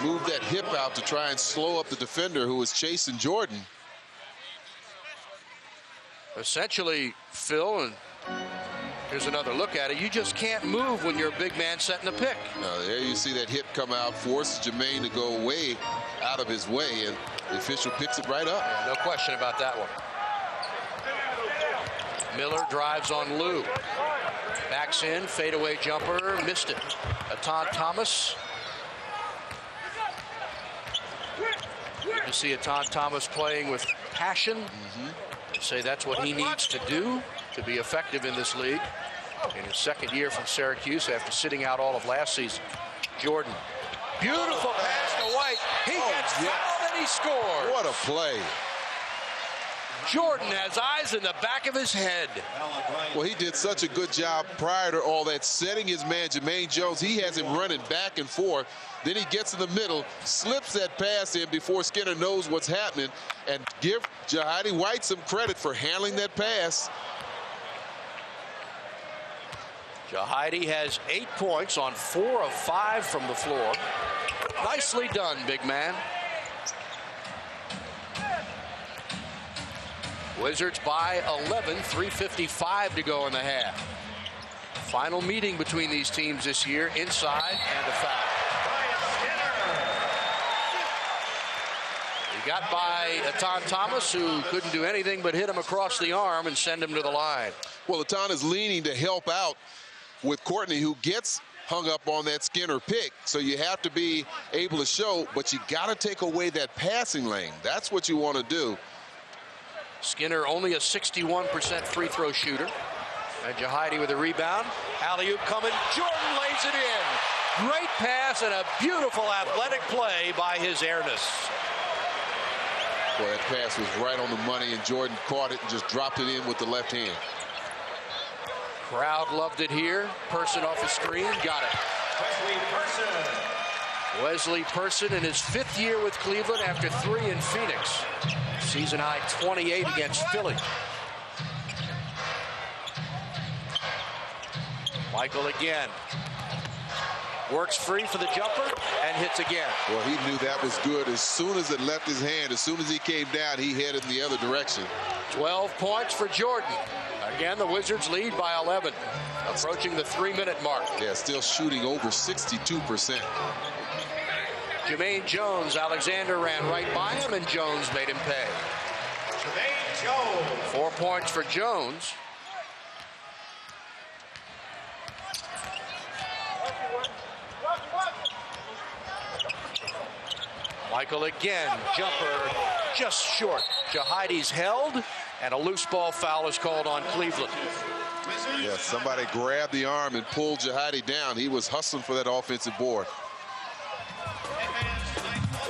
moved that hip out to try and slow up the defender who was chasing Jordan. Essentially, Phil, and here's another look at it, you just can't move when you're a big man setting a pick. There you see that hip come out, forces Jermaine to go way out of his way, and the official picks it right up. Yeah, no question about that one. Miller drives on Lue. Backs in, fadeaway jumper, missed it. Tyronn Thomas. You see Tyronn Thomas playing with passion. They say that's what he needs to do to be effective in this league. In his 2nd year from Syracuse after sitting out all of last season. Jordan. Beautiful pass to White. He gets fouled and he scores. What a play. Jordan has eyes in the back of his head. Well, he did such a good job prior to all that, setting his man, Jermaine Jones. He has him running back and forth. Then he gets in the middle, slips that pass in before Skinner knows what's happening, and give Jahidi White some credit for handling that pass. Jahidi has 8 points on 4 of 5 from the floor. Nicely done, big man. Wizards by 11, 3:55 to go in the half. Final meeting between these teams this year, inside and a foul. He got by Tyronn Thomas, who couldn't do anything but hit him across the arm and send him to the line. Well, Tyronn is leaning to help out with Courtney, who gets hung up on that Skinner pick. So you have to be able to show, but you got to take away that passing lane. That's what you want to do. Skinner only a 61% free throw shooter. And Jahidi with a rebound. Alley-oop coming. Jordan lays it in. Great pass and a beautiful athletic play by his airness. Boy, that pass was right on the money, and Jordan caught it and just dropped it in with the left hand. Crowd loved it here. Person off the screen. Got it. Wesley Person. Wesley Person in his 5th year with Cleveland after 3 in Phoenix. Season high 28 against Philly. Michael again. Works free for the jumper and hits again. Well, he knew that was good as soon as it left his hand. As soon as he came down, he headed in the other direction. 12 points for Jordan. Again, the Wizards lead by 11. Approaching the 3-minute mark. Yeah, still shooting over 62%. Jermaine Jones, Alexander ran right by him, and Jones made him pay. Jermaine Jones. 4 points for Jones. Michael again, jumper just short. Jahidi's held, and a loose ball foul is called on Cleveland. Yeah, somebody grabbed the arm and pulled Jahidi down. He was hustling for that offensive board.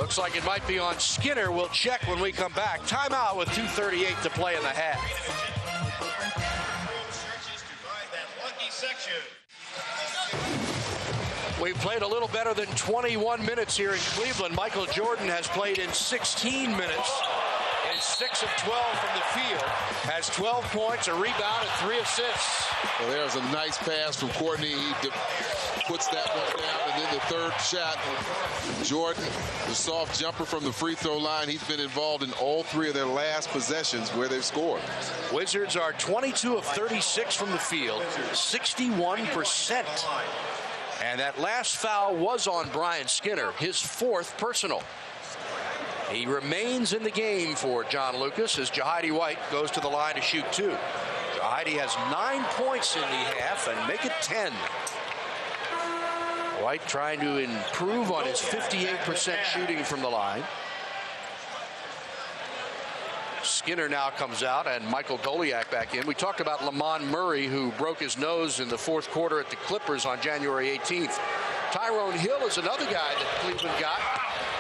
Looks like it might be on Skinner. We'll check when we come back. Timeout with 2:38 to play in the half. We've played a little better than 21 minutes here in Cleveland. Michael Jordan has played in 16 minutes. In 6 of 12 from the field. Has 12 points, a rebound, and 3 assists. Well, there's a nice pass from Courtney. He puts that one down, and then the third shot. Jordan, the soft jumper from the free throw line. He's been involved in all 3 of their last possessions where they've scored. Wizards are 22 of 36 from the field, 61%. And that last foul was on Brian Skinner, his 4th personal. He remains in the game for John Lucas as Jahidi White goes to the line to shoot 2. Jahidi has 9 points in the half and make it 10. White trying to improve on his 58% shooting from the line. Skinner now comes out, and Michael Doliak back in. We talked about Lamont Murray, who broke his nose in the fourth quarter at the Clippers on January 18th. Tyrone Hill is another guy that Cleveland got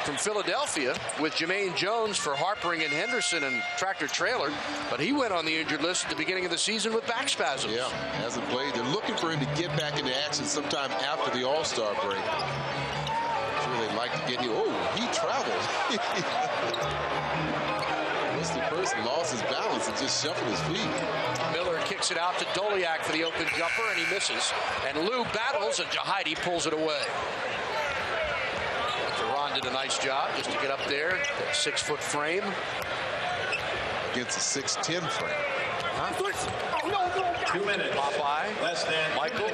from Philadelphia with Jermaine Jones for Harpering and Henderson and tractor trailer, but he went on the injured list at the beginning of the season with back spasms. Yeah, hasn't played. They're looking for him to get back into action sometime after the All-Star break. I'm sure they'd like to get him. Oh, he traveled. Wesley Person lost his balance and just shuffled his feet. Miller kicks it out to Doliak for the open jumper, and he misses. And Lue battles, and Jahidi pulls it away. Tyronn did a nice job just to get up there, that 6-foot frame. Against a 6'10" frame. 2 minutes. Popeye, Less than Michael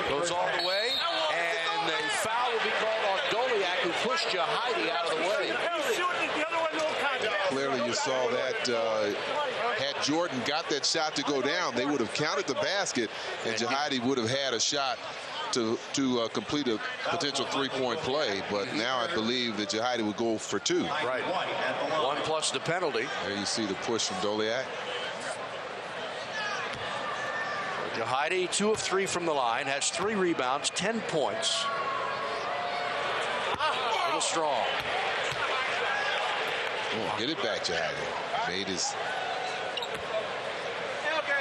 goes all the way, and a foul will be called on Doliak, who pushed Jahidi out of the way. Clearly you saw that had Jordan got that shot to go down, they would have counted the basket, and Jahidi would have had a shot to complete a potential three-point play. But now I believe that Jahidi would go for 2. Right. 1 plus the penalty. There you see the push from Doliak. Jahidi, 2 of 3 from the line, has 3 rebounds, 10 points. A little strong. Oh, get it back, Jahidi. Made his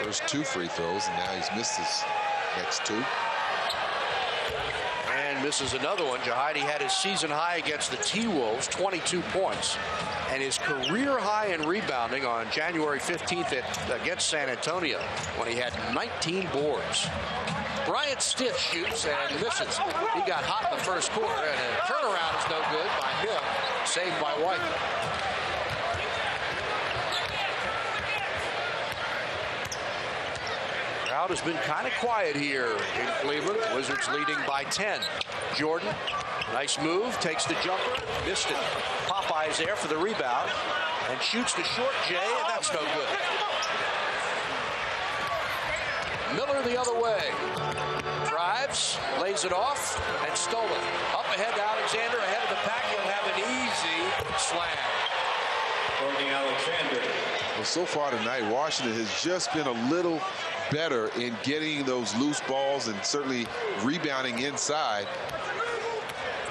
first 2 free throws, and now he's missed his next 2. And misses another one. Jahidi had his season high against the T-Wolves, 22 points, and his career high in rebounding on January 15th against San Antonio, when he had 19 boards. Bryant Stiff shoots and misses. He got hot in the first quarter, and a turnaround is no good by Mihm, saved by White. Crowd has been kind of quiet here in Cleveland. Wizards leading by 10. Jordan, nice move, takes the jumper, missed it. Popeye's there for the rebound and shoots the short J, and that's no good. Miller the other way. Drives, lays it off, and stolen. Up ahead to Alexander, ahead of the pack. He'll have an easy slam. Courtney Alexander. Well, so far tonight, Washington has just been a little better in getting those loose balls and certainly rebounding inside.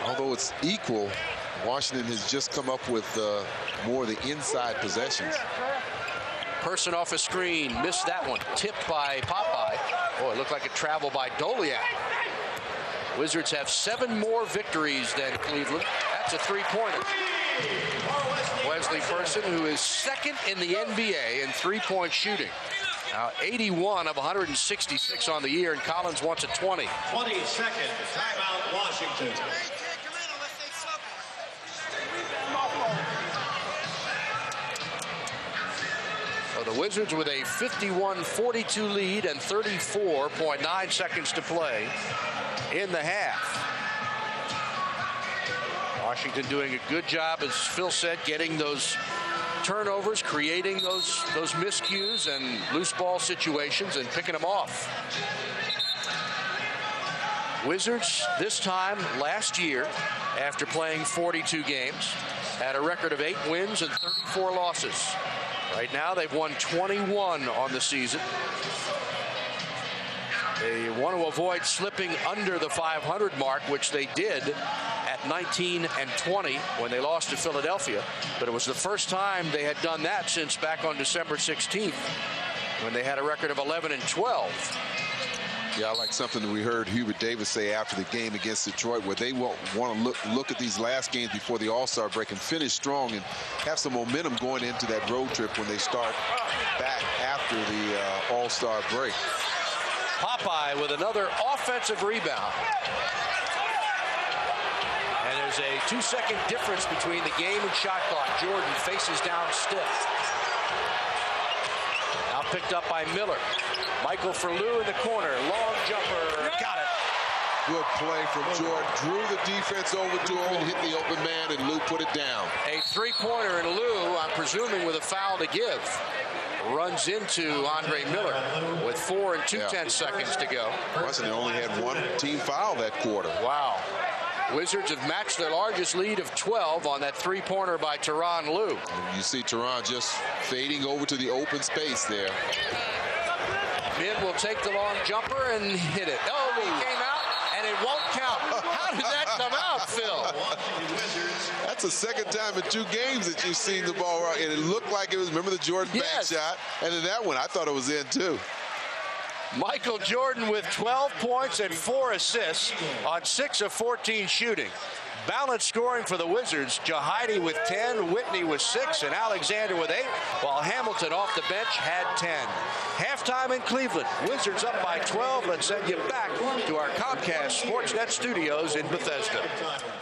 Although it's equal, Washington has just come up with more of the inside possessions. Person off a screen, missed that one. Tipped by Popeye. Oh, it looked like a travel by Doliak. Wizards have 7 more victories than Cleveland. That's a 3-pointer. Wesley Person, who is 2nd in the NBA in 3-point shooting. Now 81 of 166 on the year, and Collins wants a 20. 20 seconds. Timeout, Washington. So the Wizards with a 51-42 lead and 34.9 seconds to play in the half. Washington doing a good job, as Phil said, getting those turnovers, creating those miscues and loose ball situations and picking them off. Wizards this time last year, after playing 42 games, had a record of 8 wins and 34 losses. Right now they've won 21 on the season. They want to avoid slipping under the 500 mark, which they did at 19-20 when they lost to Philadelphia. But it was the first time they had done that since back on December 16th, when they had a record of 11-12. Yeah, I like something that we heard Hubert Davis say after the game against Detroit, where they want to look at these last games before the All-Star break and finish strong and have some momentum going into that road trip when they start back after the All-Star break. Popeye with another offensive rebound. And there's a 2-second difference between the game and shot clock. Jordan faces down stiff. Now picked up by Miller. Michael for Lue in the corner. Long jumper. Got it. Good play from Jordan. Drew the defense over to him and hit the open man, and Lue put it down. A 3-pointer, and Lue, I'm presuming with a foul to give, runs into Andre Miller with 4 2/10 seconds to go. Washington only had 1 team foul that quarter. Wow. Wizards have matched their largest lead of 12 on that three-pointer by Tyronn Lue. And you see Tyronn just fading over to the open space there. Mihm will take the long jumper and hit it. Oh, he came out, and it won't count. How did that come out, Phil? That's the second time in 2 games that you've seen the ball right, and it looked like it was, remember the Jordan back shot? And then that one, I thought it was in, too. Michael Jordan with 12 points and 4 assists on 6 of 14 shooting. Balanced scoring for the Wizards. Jahidi with 10, Whitney with 6, and Alexander with 8, while Hamilton off the bench had 10. Halftime in Cleveland. Wizards up by 12. Let's send you back to our Comcast Sportsnet studios in Bethesda.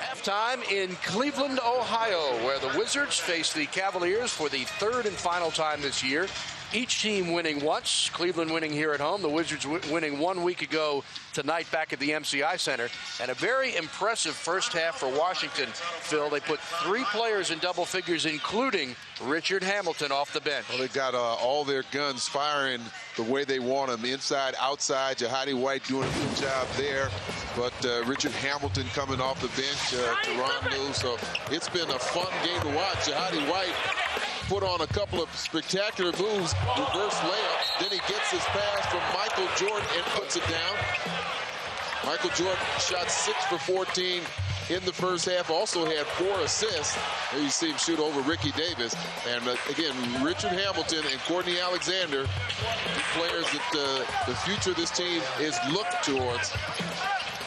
Halftime in Cleveland, Ohio, where the Wizards face the Cavaliers for the 3rd and final time this year. Each team winning once. Cleveland winning here at home. The Wizards winning 1 week ago tonight back at the MCI Center. And a very impressive first half for Washington, Phil. They put 3 players in double figures, including Richard Hamilton off the bench. Well, they got all their guns firing the way they want them, inside, outside. Jahidi White doing a good job there. But Richard Hamilton coming off the bench, Tyronn Lue. So it's been a fun game to watch. Jahidi White put on a couple of spectacular moves, reverse layup. Then he gets his pass from Michael Jordan and puts it down. Michael Jordan shot 6 for 14 in the first half, also had 4 assists. There you see him shoot over Ricky Davis. And again, Richard Hamilton and Courtney Alexander, 2 players that the future of this team is looked towards.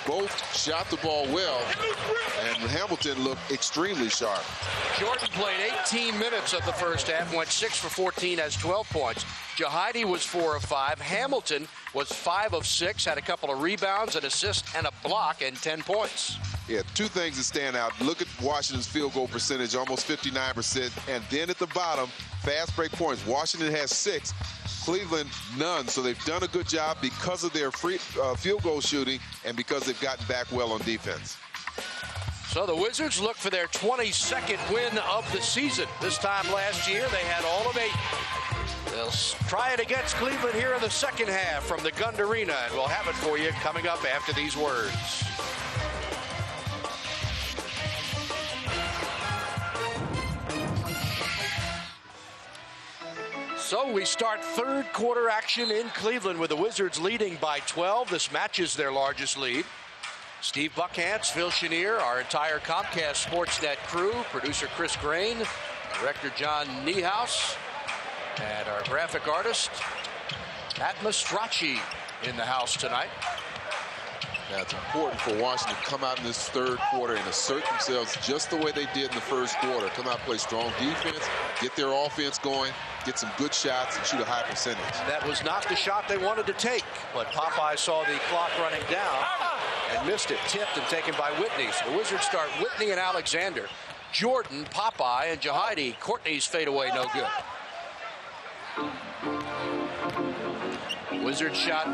Both shot the ball well, and Hamilton looked extremely sharp. Jordan played 18 minutes of the first half, went 6 for 14, has 12 points. Jahidi was 4 of 5. Hamilton was 5 of 6, had a couple of rebounds, an assist, and a block, and 10 points. Yeah, 2 things that stand out. Look at Washington's field goal percentage, almost 59%. And then at the bottom, fast break points. Washington has 6. Cleveland, none. So they've done a good job because of their free field goal shooting and because they've gotten back well on defense. So the Wizards look for their 22nd win of the season. This time last year, they had all of 8. They'll try it against Cleveland here in the second half from the Gund Arena, and we'll have it for you coming up after these words. So we start third quarter action in Cleveland with the Wizards leading by 12. This matches their largest lead. Steve Buckhantz, Phil Chenier, our entire Comcast Sportsnet crew, producer Chris Grain, director John Niehaus, and our graphic artist, Atmos Strachey, in the house tonight. Now, it's important for Washington to come out in this third quarter and assert themselves just the way they did in the first quarter. Come out, play strong defense, get their offense going, get some good shots, and shoot a high percentage. That was not the shot they wanted to take, but Popeye saw the clock running down and missed it. Tipped and taken by Whitney. So the Wizards start Whitney and Alexander. Jordan, Popeye, and Jahidi. Courtney's fadeaway no good. Wizards shot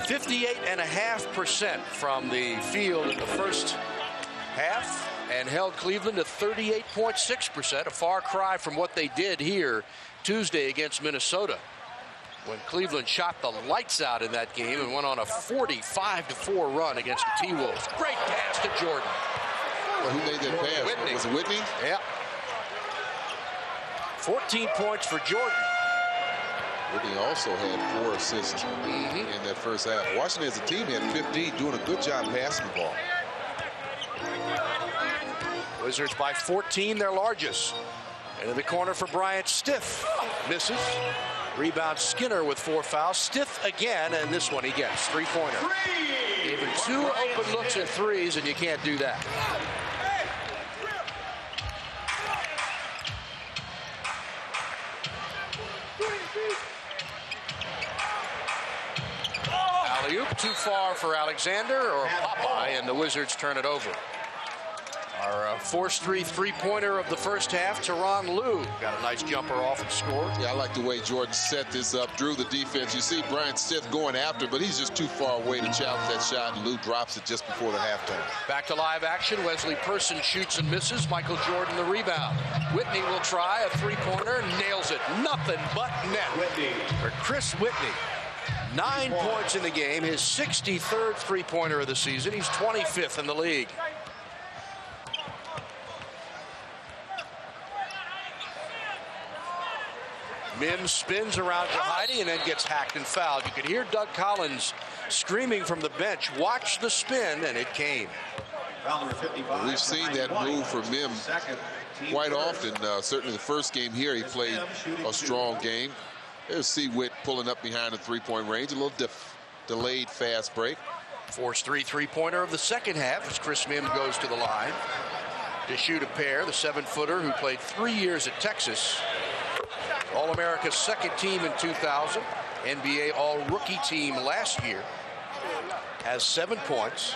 58.5% from the field in the first half and held Cleveland to 38.6%, a far cry from what they did here Tuesday against Minnesota, when Cleveland shot the lights out in that game and went on a 45-4 run against the T-Wolves. Great pass to Jordan. Well, who made that pass? Whitney. Was it Whitney? Yeah. 14 points for Jordan. Whitney also had 4 assists in that first half. Washington as a team had 15, doing a good job passing the ball. Wizards by 14, their largest. Into the corner for Bryant. Stiff misses. Rebound Skinner with 4 fouls. Stiff again, and this one he gets. 3-pointer. Gave him 2 open looks at threes, and you can't do that. Alley-oop too far for Alexander or Popeye, and the Wizards turn it over. Our forced 3-pointer of the first half, Tyronn Lue got a nice jumper off and scored. Yeah, I like the way Jordan set this up, drew the defense. You see Bryant Stiff going after, but he's just too far away to challenge that shot, and Lue drops it just before the halftime. Back to live action. Wesley Person shoots and misses. Michael Jordan the rebound. Whitney will try a 3-pointer, nails it. Nothing but net for Chris Whitney. 9 points in the game, his 63rd 3-pointer of the season. He's 25th in the league. Mihm spins around Jahidi and then gets hacked and fouled. You could hear Doug Collins screaming from the bench, watch the spin, and it came. We've seen that move from Mihm quite often. Certainly the first game here, he played a strong game. There's C. Witt pulling up behind the three-point range, a little delayed fast break. Forced three-pointer of the second half as Chris Mihm goes to the line to shoot a pair. The 7-footer who played 3 years at Texas. All-America's second team in 2000. NBA All-Rookie team last year. Has 7 points.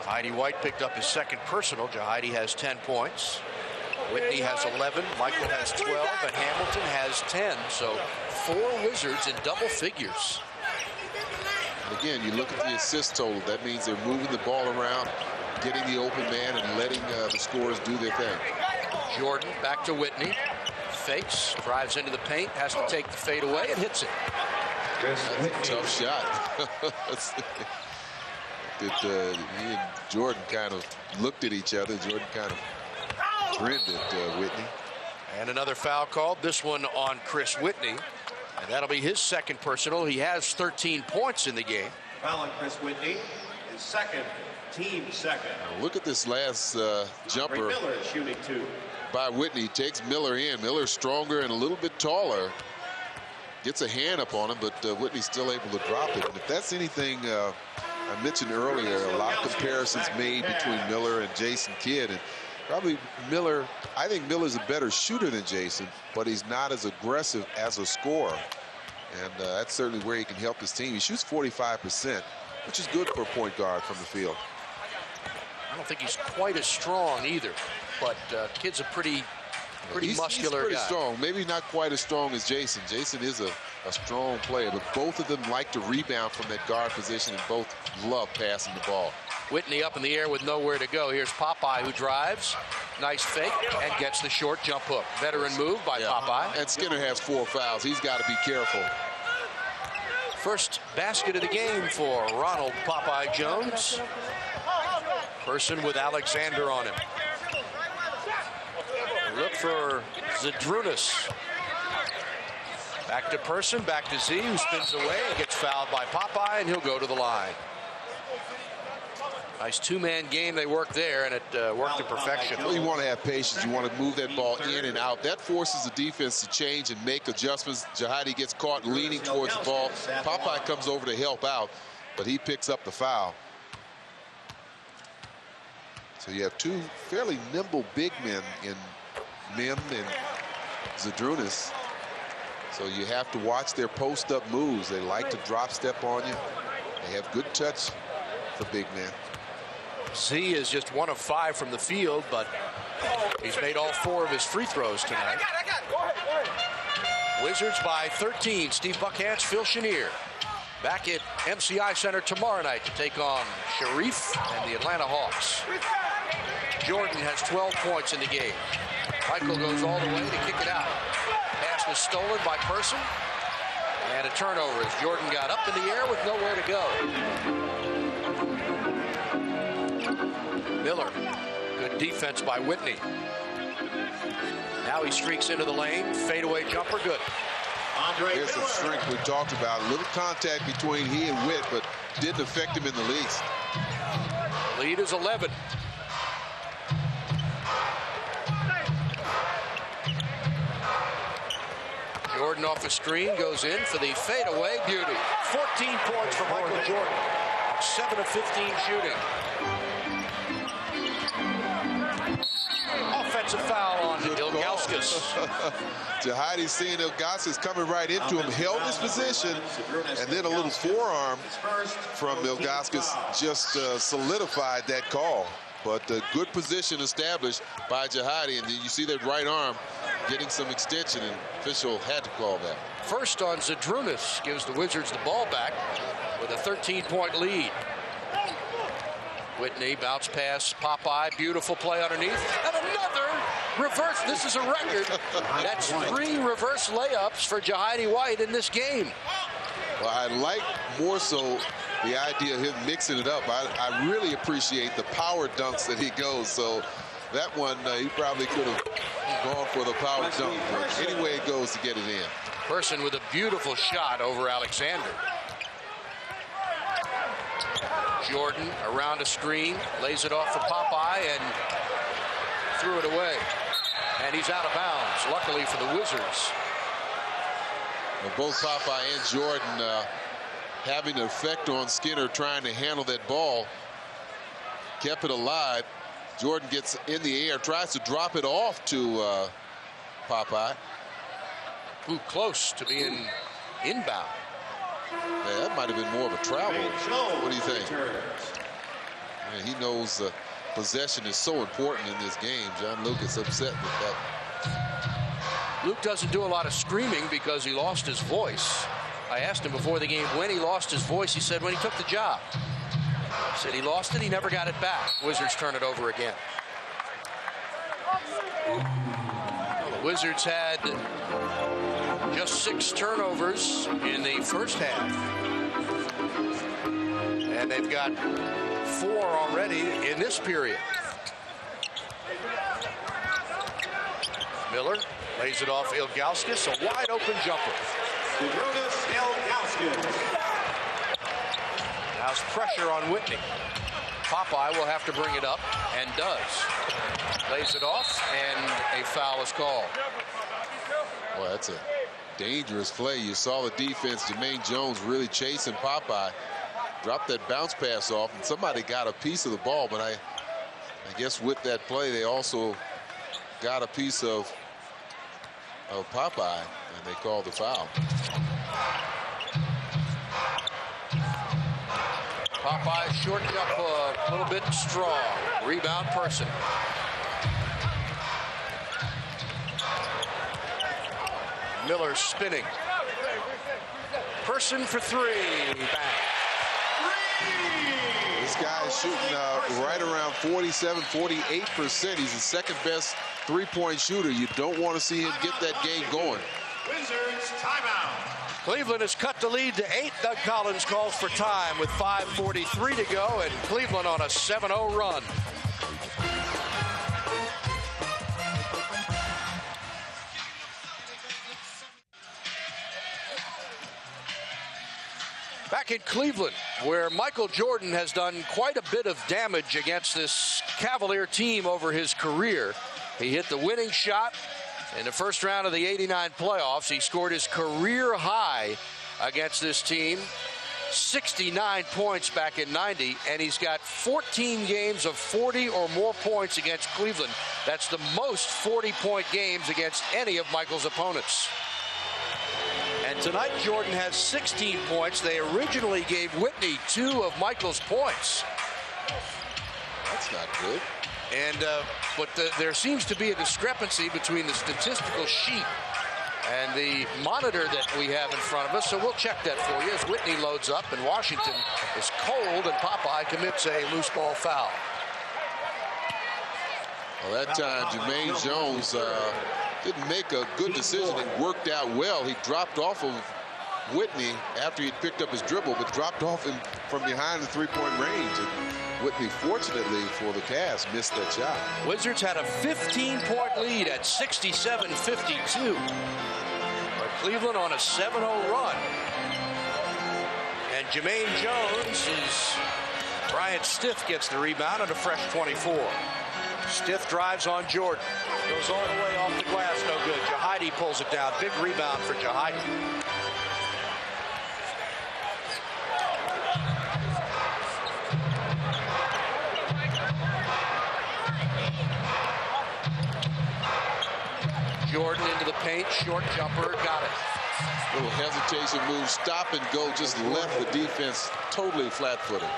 Jahidi White picked up his second personal. Jahidi has 10 points. Whitney has 11. Michael has 12. And Hamilton has 10. So 4 Wizards in double figures. Again, you look at the assist total. That means they're moving the ball around, getting the open man, and letting the scorers do their thing. Jordan back to Whitney. Fakes, drives into the paint, has to take the fade away and hits it. That's a tough shot. He and Jordan kind of looked at each other. Jordan kind of grinned at Whitney. And another foul called, this one on Chris Whitney. And that'll be his second personal. He has 13 points in the game. Foul on Chris Whitney, his second, team second. Now look at this last jumper. Miller is shooting 2. By Whitney, takes Miller in. Miller's stronger and a little bit taller. Gets a hand up on him, but Whitney's still able to drop it. And if that's anything I mentioned earlier, a lot of comparisons made between Miller and Jason Kidd. And probably Miller, I think Miller's a better shooter than Jason, but he's not as aggressive as a scorer. And that's certainly where he can help his team. He shoots 45%, which is good for a point guard from the field. I don't think he's quite as strong either, but Kidd's a pretty muscular he's pretty guy. Strong. Maybe not quite as strong as Jason. Jason is a strong player, but both of them like to rebound from that guard position and both love passing the ball. Whitney up in the air with nowhere to go. Here's Popeye who drives. Nice fake and gets the short jump hook. Veteran move by Popeye. And Skinner has 4 fouls. He's got to be careful. First basket of the game for Ronald Popeye Jones. Person with Alexander on him. Look for Zydrunas. Back to Person, back to Z, who spins away and gets fouled by Popeye, and he'll go to the line. Nice 2-man game they worked there, and it worked to perfection. Well, you want to have patience. You want to move that ball in and out. That forces the defense to change and make adjustments. Jahidi gets caught leaning towards the ball. Popeye comes over to help out, but he picks up the foul. So you have 2 fairly nimble big men in Mihm and Zydrunas. So you have to watch their post-up moves. They like to drop step on you. They have good touch for big men. Z is just 1 of 5 from the field, but he's made all 4 of his free throws tonight. Wizards by 13. Steve Buckhantz, Phil Chenier. Back at MCI Center tomorrow night to take on Sharif and the Atlanta Hawks. Jordan has 12 points in the game. Michael goes all the way to kick it out. Pass was stolen by Person. And a turnover as Jordan got up in the air with nowhere to go. Miller, good defense by Whitney. Now he streaks into the lane. Fadeaway jumper, good. Here's the strength we talked about. A little contact between he and Witt, but didn't affect him in the least. The lead is 11. Jordan off the screen, goes in for the fadeaway beauty. 14 points for Michael Jordan. 7 of 15 shooting. Offensive foul on Ilgauskas. Jahidi seeing Ilgauskas coming right into him, held his position, and then a little forearm from Ilgauskas just solidified that call. But good position established by Jahidi, and then you see that right arm getting some extension, and official had to call that. First on Zydrunas, gives the Wizards the ball back with a 13-point lead. Whitney, bounce pass, Popeye, beautiful play underneath, and another reverse. This is a record. That's 3 reverse layups for Jahidi White in this game. Well, I like more so the idea of him mixing it up. I really appreciate the power dunks that he goes. So that one, he probably could have Going for the power dunk, but any way it goes to get it in. Person with a beautiful shot over Alexander. Jordan around a screen, lays it off for Popeye and threw it away. And he's out of bounds, luckily for the Wizards. Well, both Popeye and Jordan having an effect on Skinner trying to handle that ball. Kept it alive. Jordan gets in the air, tries to drop it off to Popeye. Ooh, close to being inbound. Yeah, that might have been more of a travel. What do you think? Man, he knows possession is so important in this game. John Luke is upset with that. Luke doesn't do a lot of screaming because he lost his voice. I asked him before the game when he lost his voice. He said when he took the job. He said he lost it, he never got it back. Wizards turn it over again. Well, the Wizards had just 6 turnovers in the first half. And they've got 4 already in this period. Miller lays it off Ilgauskas, a wide open jumper. Now's pressure on Whitney. Popeye will have to bring it up and does. Lays it off and a foul is called. Well, that's a dangerous play. You saw the defense, Jermaine Jones really chasing Popeye. Dropped that bounce pass off and somebody got a piece of the ball, but I guess with that play they also got a piece of Popeye and they called the foul. Popeye short jump a little bit strong. Rebound Person. Miller spinning. Person for 3. Bang. This guy is shooting right around 47, 48%. He's the second best three-point shooter. You don't want to see him get that game going. Wizards timeout. Cleveland has cut the lead to 8. Doug Collins calls for time with 5:43 to go, and Cleveland on a 7-0 run. Back in Cleveland, where Michael Jordan has done quite a bit of damage against this Cavalier team over his career. He hit the winning shot in the first round of the '89 playoffs. He scored his career high against this team, 69 points back in '90, and he's got 14 games of 40 or more points against Cleveland. That's the most 40-point games against any of Michael's opponents. And tonight, Jordan has 16 points. They originally gave Whitney 2 of Michael's points. That's not good. And but there seems to be a discrepancy between the statistical sheet and the monitor that we have in front of us. So we'll check that for you as Whitney loads up and Washington is cold and Popeye commits a loose ball foul. Well, that time Jermaine Jones didn't make a good decision. It worked out well. He dropped off of Whitney after he'd picked up his dribble, but dropped off him from behind the three-point range. And Whitney, fortunately for the Cavs, missed that shot. Wizards had a 15-point lead at 67-52. But Cleveland on a 7-0 run. And Jermaine Jones is... Bryant Stiff gets the rebound and a fresh 24. Stiff drives on Jordan. Goes all the way off the glass, no good. Jahidi pulls it down. Big rebound for Jahidi. Jordan into the paint, short jumper, got it. Little hesitation move, stop and go, just left the defense totally flat-footed.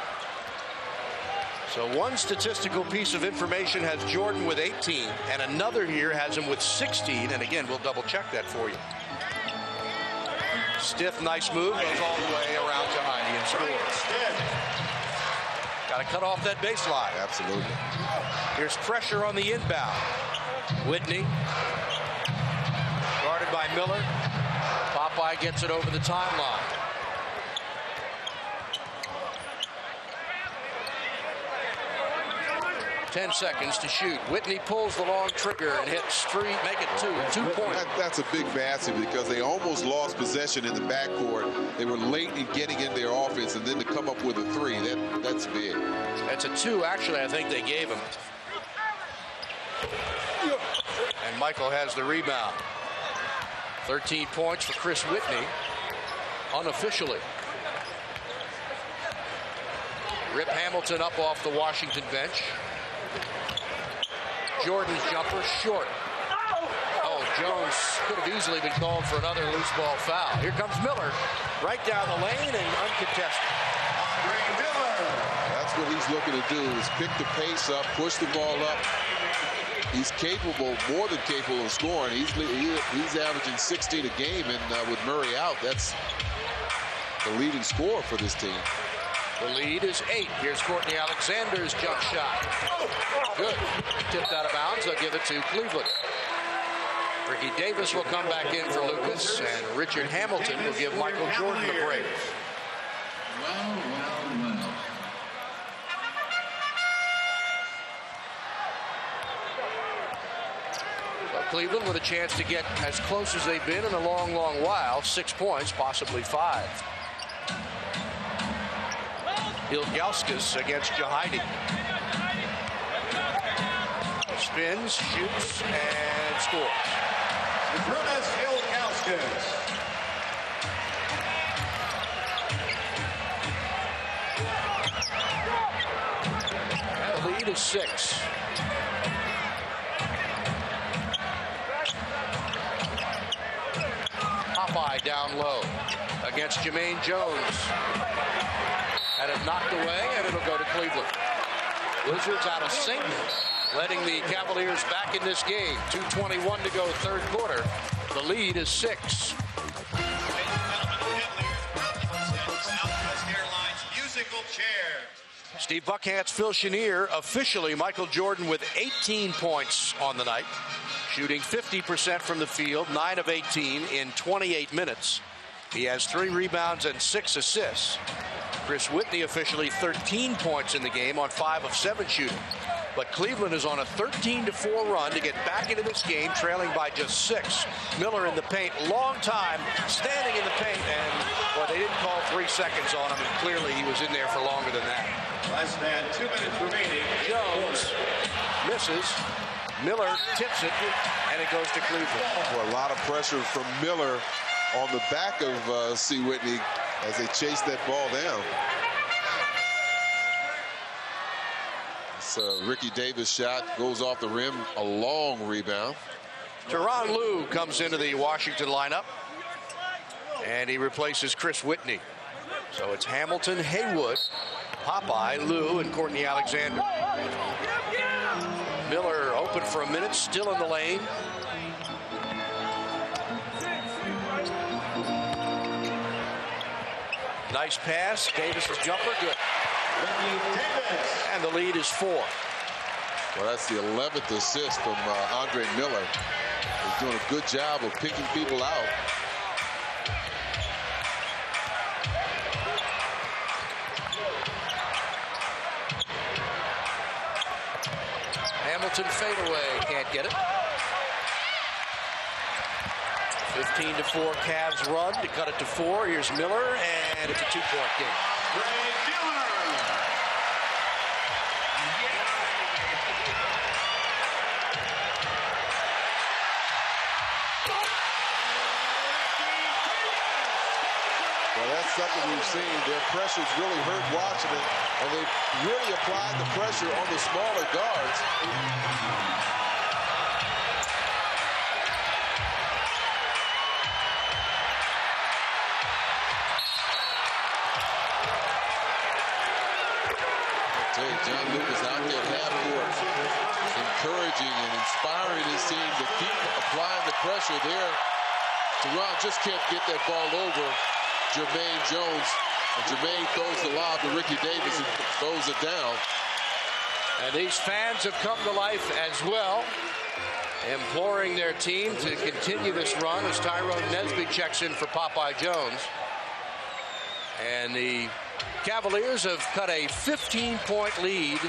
So one statistical piece of information has Jordan with 18, and another here has him with 16, and again, we'll double check that for you. Stiff, nice move, goes all the way around Jahidi and scores. Got to cut off that baseline. Absolutely. Here's pressure on the inbound. Whitney, guarded by Miller. Popeye gets it over the timeline. 10 seconds to shoot. Whitney pulls the long trigger and hits three, make it 2 points. That's a big basket because they almost lost possession in the backcourt. They were late in getting in their offense, and then to come up with a three, that's big. That's a 2, actually, I think they gave him. And Michael has the rebound. 13 points for Chris Whitney, unofficially. Rip Hamilton up off the Washington bench. Jordan's jumper short. Oh, Jones could have easily been called for another loose ball foul. Here comes Miller, right down the lane and uncontested. That's what he's looking to do, is pick the pace up, push the ball up. He's capable, more than capable of scoring. He's averaging 16 a game, and with Murray out, that's the leading scorer for this team. The lead is 8. Here's Courtney Alexander's jump shot. Good. Tipped out of bounds. They'll give it to Cleveland. Ricky Davis will come back in for Lucas, and Richard Hamilton will give Michael Jordan the break. So Cleveland with a chance to get as close as they've been in a long, long while. 6 points, possibly 5. Ilgauskas against Jahidi. Spins, shoots, and scores. Ilgauskas. And the lead is 6. Popeye down low against Jermaine Jones. And it knocked away, and it'll go to Cleveland. Wizards out of sync, letting the Cavaliers back in this game. 2:21 to go, third quarter. The lead is 6. Steve Buckhantz, Phil Chenier, officially Michael Jordan with 18 points on the night, shooting 50% from the field, 9 of 18 in 28 minutes. He has 3 rebounds and 6 assists. Chris Whitney officially 13 points in the game on 5 of 7 shooting. But Cleveland is on a 13-4 run to get back into this game, trailing by just 6. Miller in the paint, long time standing in the paint, and well, they didn't call 3 seconds on him, and clearly he was in there for longer than that. Less than 2 minutes remaining. Jones misses. Miller tips it, and it goes to Cleveland. Well, a lot of pressure from Miller on the back of C. Whitney as they chase that ball down. Ricky Davis shot goes off the rim, a long rebound. Tyronn Lue comes into the Washington lineup, and he replaces Chris Whitney. So it's Hamilton, Haywood, Popeye, Lue, and Courtney Alexander. Miller open for a minute, still in the lane. Nice pass, Davis's jumper, good. And the lead is 4. Well, that's the 11th assist from Andre Miller. He's doing a good job of picking people out. Hamilton fadeaway, can't get it. 15-4 Cavs run to cut it to 4. Here's Miller, and it's a 2-point game. Well, that's something we've seen. Their pressure's really hurt watching it, and they've really applied the pressure on the smaller guards. John Lucas out there at half court, encouraging and inspiring his team to keep applying the pressure there. Tyronn just can't get that ball over Jermaine Jones, and Jermaine throws the lob to Ricky Davis and throws it down. And these fans have come to life as well, imploring their team to continue this run as Tyrone Nesby checks in for Popeye Jones. And the Cavaliers have cut a 15-point lead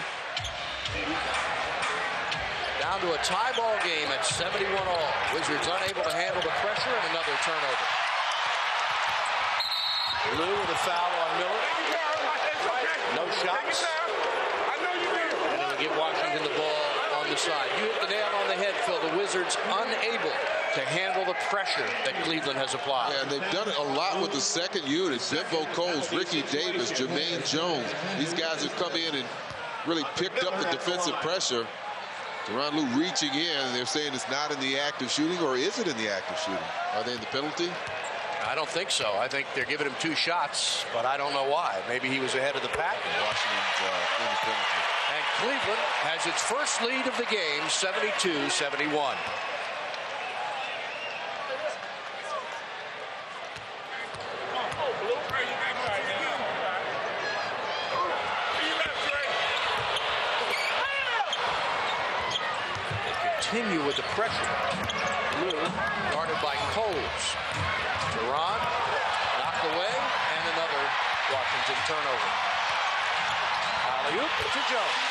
Down to a tie ball game at 71 all. Wizards unable to handle the pressure and another turnover. Lue with a foul on Miller. No shots. And it'll give Washington the ball on the side. You hit the nail on the head, Phil. The Wizards unable to handle the pressure that Cleveland has applied. Yeah, and they've done it a lot with the second unit. Bimbo Coles, Ricky Davis, Jermaine Jones. These guys have come in and really picked up the defensive pressure. Tyronn Lue reaching in, and they're saying it's not in the act of shooting, or is it in the act of shooting? Are they in the penalty? I don't think so. I think they're giving him 2 shots, but I don't know why. Maybe he was ahead of the pack. Washington's in the penalty. And Cleveland has its first lead of the game, 72-71. Continue with the pressure. Lue guarded by Coles. Tyronn knocked away, and another Washington turnover. Alley-oop to Jones.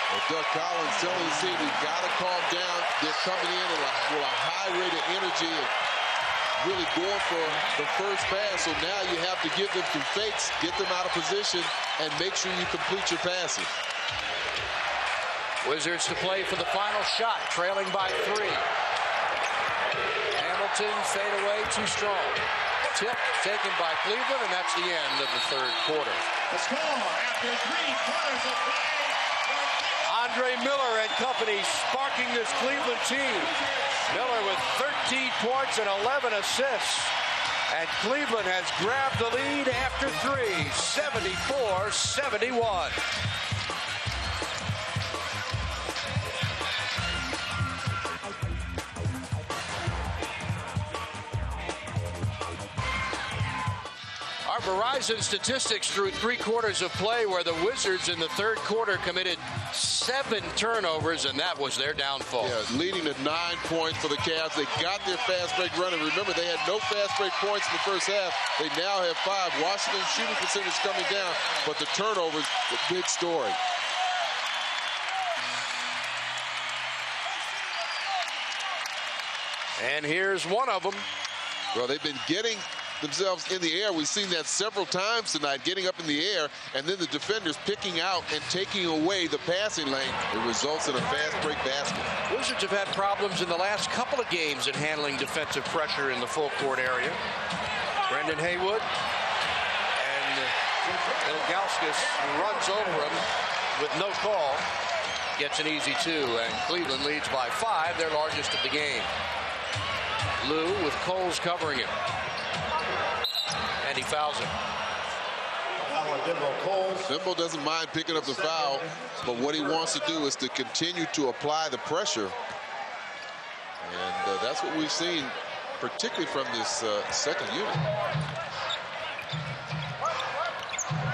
Well, Doug Collins telling the team, we've got to calm down. They're coming in with a high rate of energy and really going for the first pass. So now you have to give them some fakes, get them out of position, and make sure you complete your passes. Wizards to play for the final shot, trailing by 3. Hamilton fadeaway, too strong. Tip taken by Cleveland, and that's the end of the third quarter. The score after 3 quarters of play. Andre Miller and company sparking this Cleveland team. Miller with 13 points and 11 assists. And Cleveland has grabbed the lead after 3, 74-71. Our Verizon statistics through 3 quarters of play, where the Wizards in the third quarter committed 7 turnovers, and that was their downfall. Yeah, leading to 9 points for the Cavs. They got their fast break running. Remember, they had no fast break points in the first half. They now have 5. Washington's shooting percentage coming down, but the turnovers, the big story. And here's one of them. Well, they've been getting themselves in the air. We've seen that several times tonight, getting up in the air, and then the defenders picking out and taking away the passing lane. It results in a fast break basket. Wizards have had problems in the last couple of games at handling defensive pressure in the full court area. Brendan Haywood and Ilgauskas runs over him with no call. Gets an easy 2, and Cleveland leads by 5, their largest of the game. Lue with Coles covering him. And he fouls him. Bimbo doesn't mind picking up the foul, but what he wants to do is to continue to apply the pressure. And that's what we've seen, particularly from this second unit.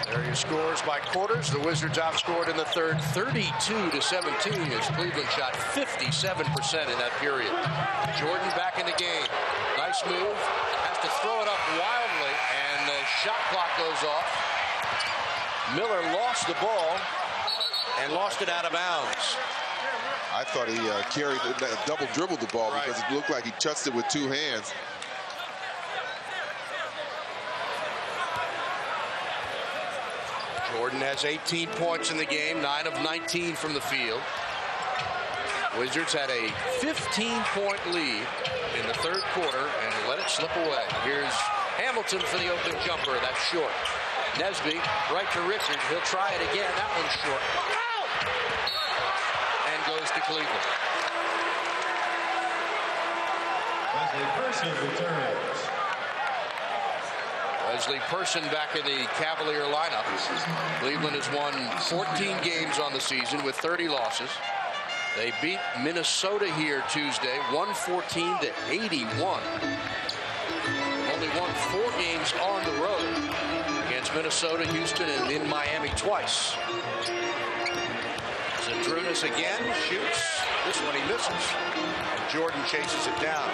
There are your scores by quarters. The Wizards outscored in the third 32-17 as Cleveland shot 57% in that period. Jordan back in the game. Nice move. Has to throw it up wildly, and the shot clock goes off. Miller lost the ball and lost it out of bounds. I thought he double dribbled the ball because it looked like he touched it with 2 hands. Jordan has 18 points in the game, 9 of 19 from the field. Wizards had a 15-point lead in the third quarter and let it slip away. Here's Hamilton for the open jumper. That's short. Nesby right to Richard. He'll try it again. That one's short. And goes to Cleveland. Wesley Person returns. Wesley Person back in the Cavalier lineup. Cleveland has won 14 games on the season with 30 losses. They beat Minnesota here Tuesday, 114-81. Only won 4 games on the road against Minnesota, Houston, and in Miami twice. Zadrunas again shoots. This one he misses. And Jordan chases it down.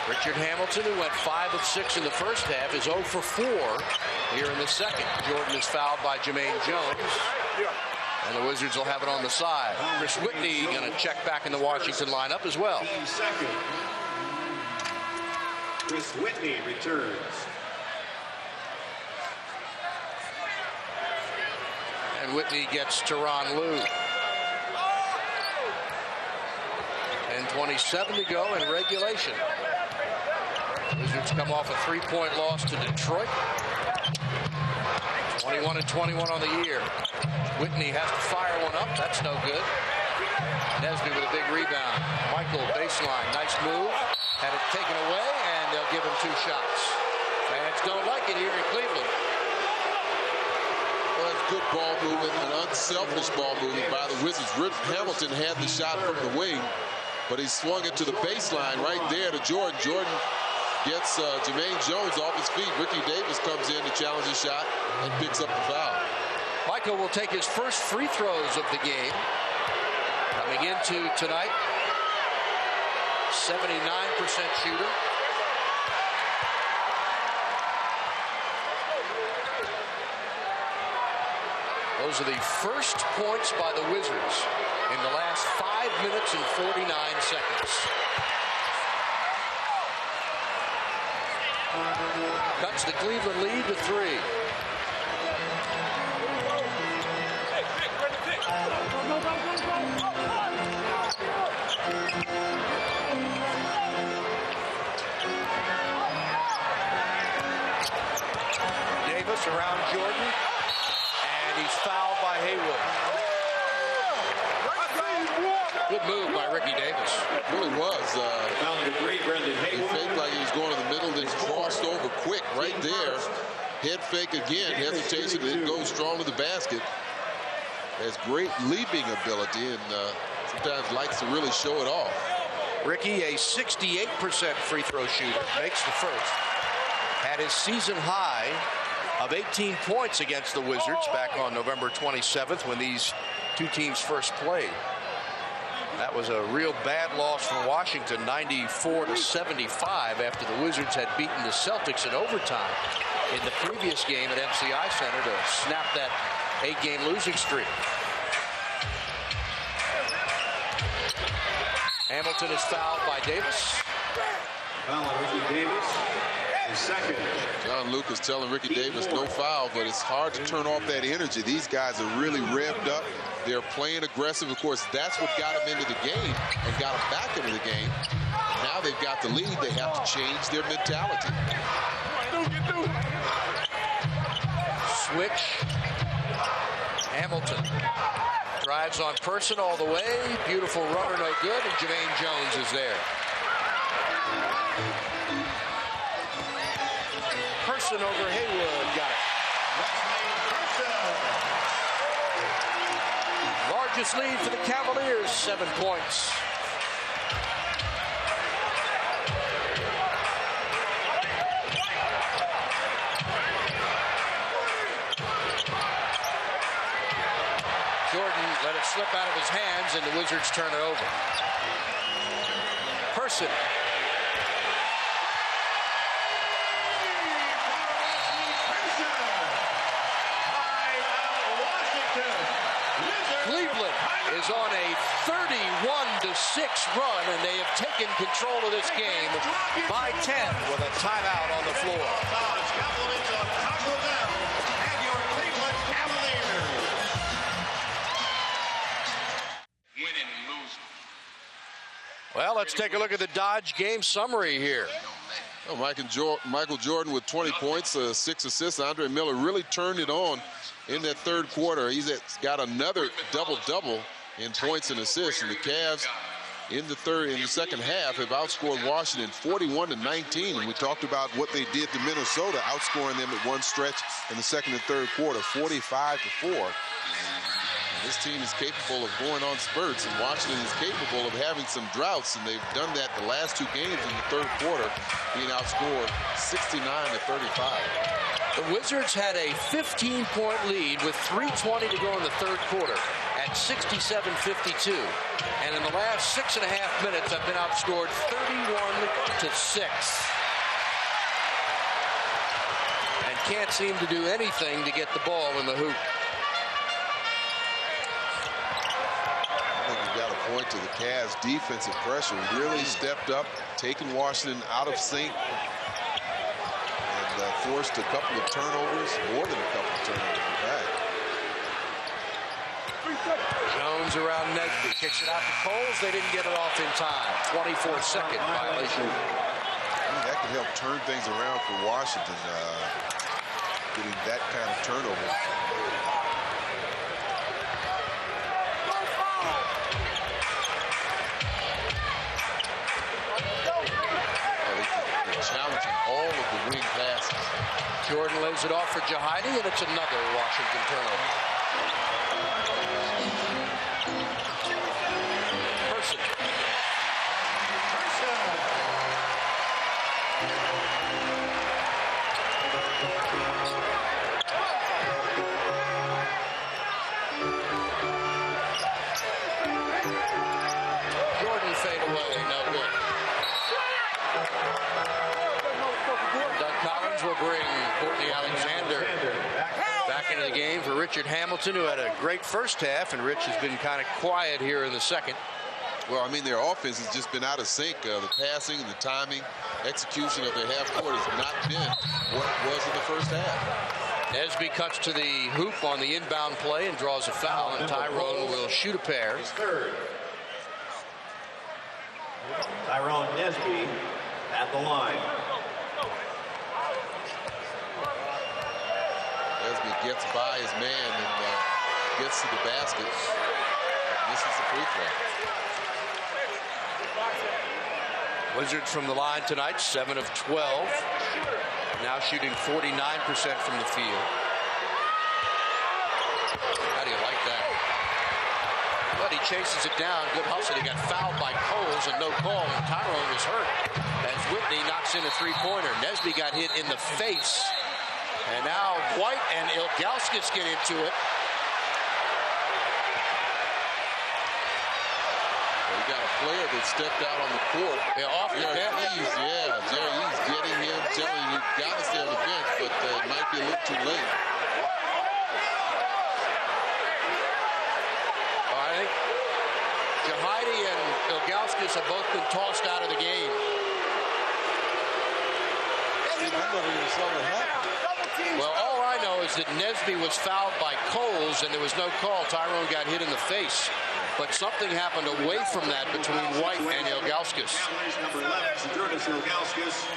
Richard Hamilton, who went 5 of 6 in the first half, is 0 for 4 here in the second. Jordan is fouled by Jermaine Jones. And the Wizards will have it on the side. Chris Whitney going to check back in the Washington lineup as well. Second. Chris Whitney returns. And Whitney gets Tyronn Lue. And 27 to go in regulation. Wizards come off a 3-point loss to Detroit. 21 and 21 on the year. Whitney has to fire one up. That's no good. Nesby with a big rebound. Michael baseline. Nice move. Had it taken away, and they'll give him 2 shots. Fans don't like it here in Cleveland. Well, that's good ball movement, an unselfish ball movement by the Wizards. Rip Hamilton had the shot from the wing, but he swung it to the baseline right there to Jordan. Jordan gets Jermaine Jones off his feet. Ricky Davis comes in to challenge the shot and picks up the foul. Michael will take his first free throws of the game. Coming into tonight, 79% shooter. Those are the first points by the Wizards in the last 5 minutes and 49 seconds. Cuts the Cleveland lead to 3. Davis around Jordan, and he's fouled by Haywood. Good move by Ricky Davis. It really was. He faked like he was going to the middle, then crossed over quick right there. Head fake again, hesitation, then goes strong to the basket. Has great leaping ability and sometimes likes to really show it off. Ricky, a 68% free throw shooter, makes the first. Had his season high of 18 points against the Wizards back on November 27th when these two teams first played. That was a real bad loss for Washington, 94-75, after the Wizards had beaten the Celtics in overtime in the previous game at MCI Center to snap that 8-game losing streak. Hamilton is fouled by Davis. Foul on Ricky Davis. The second. John Lucas telling Ricky Davis no foul, but it's hard to turn off that energy. These guys are really revved up. They're playing aggressive. Of course, that's what got them into the game and got them back into the game. And now they've got the lead. They have to change their mentality. Switch. Hamilton drives on Person all the way. Beautiful runner, no good. And Jermaine Jones is there. Person over Haywood, got it. Largest lead for the Cavaliers, 7 points. Jordan let it slip out of his hands, and the Wizards turn it over. Person. Cleveland is on a 31-6 run, and they have taken control of this game by 10 with a timeout on the floor. Well, let's take a look at the Dodge game summary here. Oh, Michael Jordan with 20 points, 6 assists. Andre Miller really turned it on in that third quarter. He's got another double-double in points and assists. And the Cavs in the second half have outscored Washington 41-19. And we talked about what they did to Minnesota, outscoring them at one stretch in the second and third quarter, 45-4. This team is capable of going on spurts, and Washington is capable of having some droughts, and they've done that the last 2 games in the third quarter, being outscored 69-35. The Wizards had a 15-point lead with 3:20 to go in the third quarter. at 67-52. And in the last 6.5 minutes, have been outscored 31-6. And can't seem to do anything to get the ball in the hoop. I think you got to point to the Cavs' defensive pressure. Really stepped up, taking Washington out of sync, and forced a couple of turnovers, more than a couple of turnovers back. Jones around Nesby, kicks it out to Coles. They didn't get it off in time. 24-second violation. I mean, that could help turn things around for Washington, getting that kind of turnover. They're challenging all of the wing passes. Jordan lays it off for Jahidi, and it's another Washington turnover. Person. Jordan fade away, no good. Doug Collins will bring Courtney Alexander back into the game for Richard Hamilton, who had a great first half, and Rich has been kind of quiet here in the second. Well, I mean, their offense has just been out of sync. The passing and the timing, execution of their half court has not been what it was in the first half. Nesby cuts to the hoop on the inbound play and draws a foul, and Tyronn will shoot a pair. Tyronn Nesby at the line. Nesby gets by his man and gets to the basket. Misses the free throw. Wizards from the line tonight, 7 of 12. Now shooting 49% from the field. How do you like that? But he chases it down. Good hustle. He got fouled by Coles and no call. Tyronn was hurt as Whitney knocks in a three-pointer. Nesby got hit in the face. And now White and Ilgauskas get into it. You got a player that stepped out on the court. Yeah, off the bench. Jerry Eves getting him, telling him you got to stay on the bench, but it might be a little too late. I think Jahidi and Ilgauskas have both been tossed out of the game. I never even saw that happen. Well, all I know is that Nesby was fouled by Coles, and there was no call. Tyronn got hit in the face. But something happened away from that between White and Ilgauskas. Number 11, Zydrunas Ilgauskas.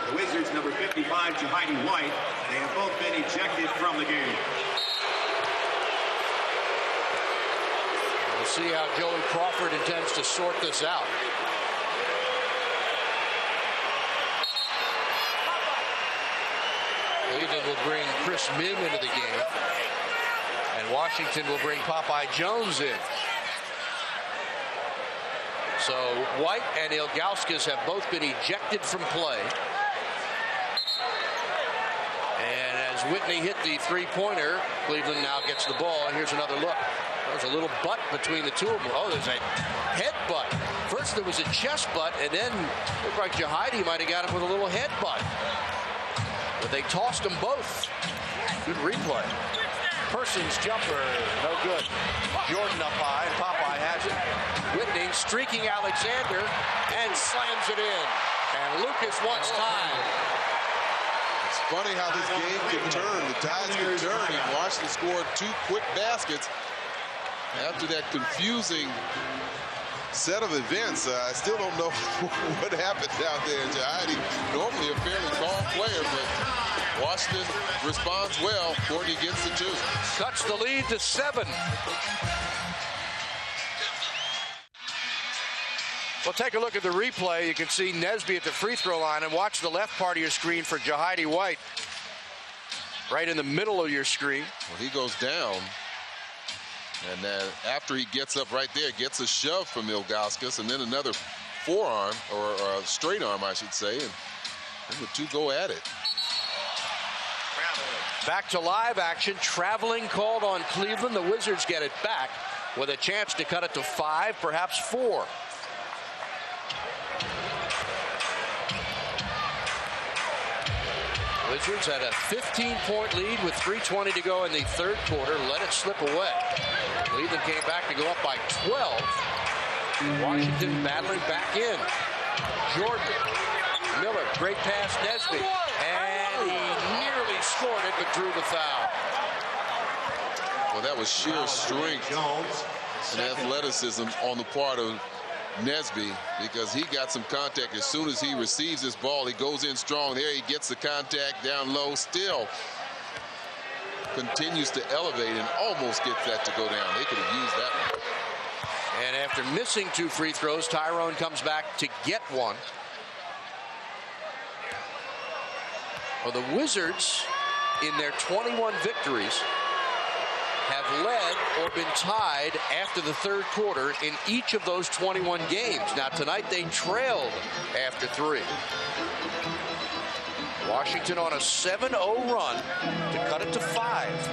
The Wizards, number 55, Jahidi White. They have both been ejected from the game. We'll see how Joey Crawford intends to sort this out. Cleveland will bring Chris Mihm into the game. And Washington will bring Popeye Jones in. So White and Ilgauskas have both been ejected from play. And as Whitney hit the three-pointer, Cleveland now gets the ball. Here's another look. There's a little butt between the two of them. Oh, there's a head butt. First there was a chest butt, and then it looked like Jahidi might have got him with a little head butt. But they tossed them both. Good replay. Person's jumper, no good. Jordan up high, Popeye has it. Whitney streaking Alexander and slams it in. And Lucas wants time. It's funny how this game can turn. The tides can turn, and Washington scored 2 quick baskets after that confusing set of events. I still don't know what happened down there. Jahidi, normally a fairly calm player, but Washington responds well. Courtney gets the 2. Cuts the lead to 7. Well, take a look at the replay. You can see Nesby at the free throw line, and watch the left part of your screen for Jahidi White. Right in the middle of your screen. Well, he goes down. And then after he gets up right there, gets a shove from Ilgauskas, and then another forearm, or a straight arm, I should say. And the two go at it. Back to live action. Traveling called on Cleveland. The Wizards get it back. with a chance to cut it to 5, perhaps 4. Wizards had a 15-point lead with 3:20 to go in the third quarter. Let it slip away. Cleveland came back to go up by 12. Washington battling back in. Jordan. Miller, great pass, Nesby. And he nearly scored it, but drew the foul. Well, that was sheer strength and athleticism on the part of Nesby, because he got some contact as soon as he receives this ball. He goes in strong there. He gets the contact down low, still continues to elevate and almost gets that to go down. They could have used that one. And after missing 2 free throws, Tyronn comes back to get one. Well, the Wizards, in their 21 victories, have led or been tied after the third quarter in each of those 21 games. Now, tonight they trailed after 3. Washington on a 7-0 run to cut it to 5.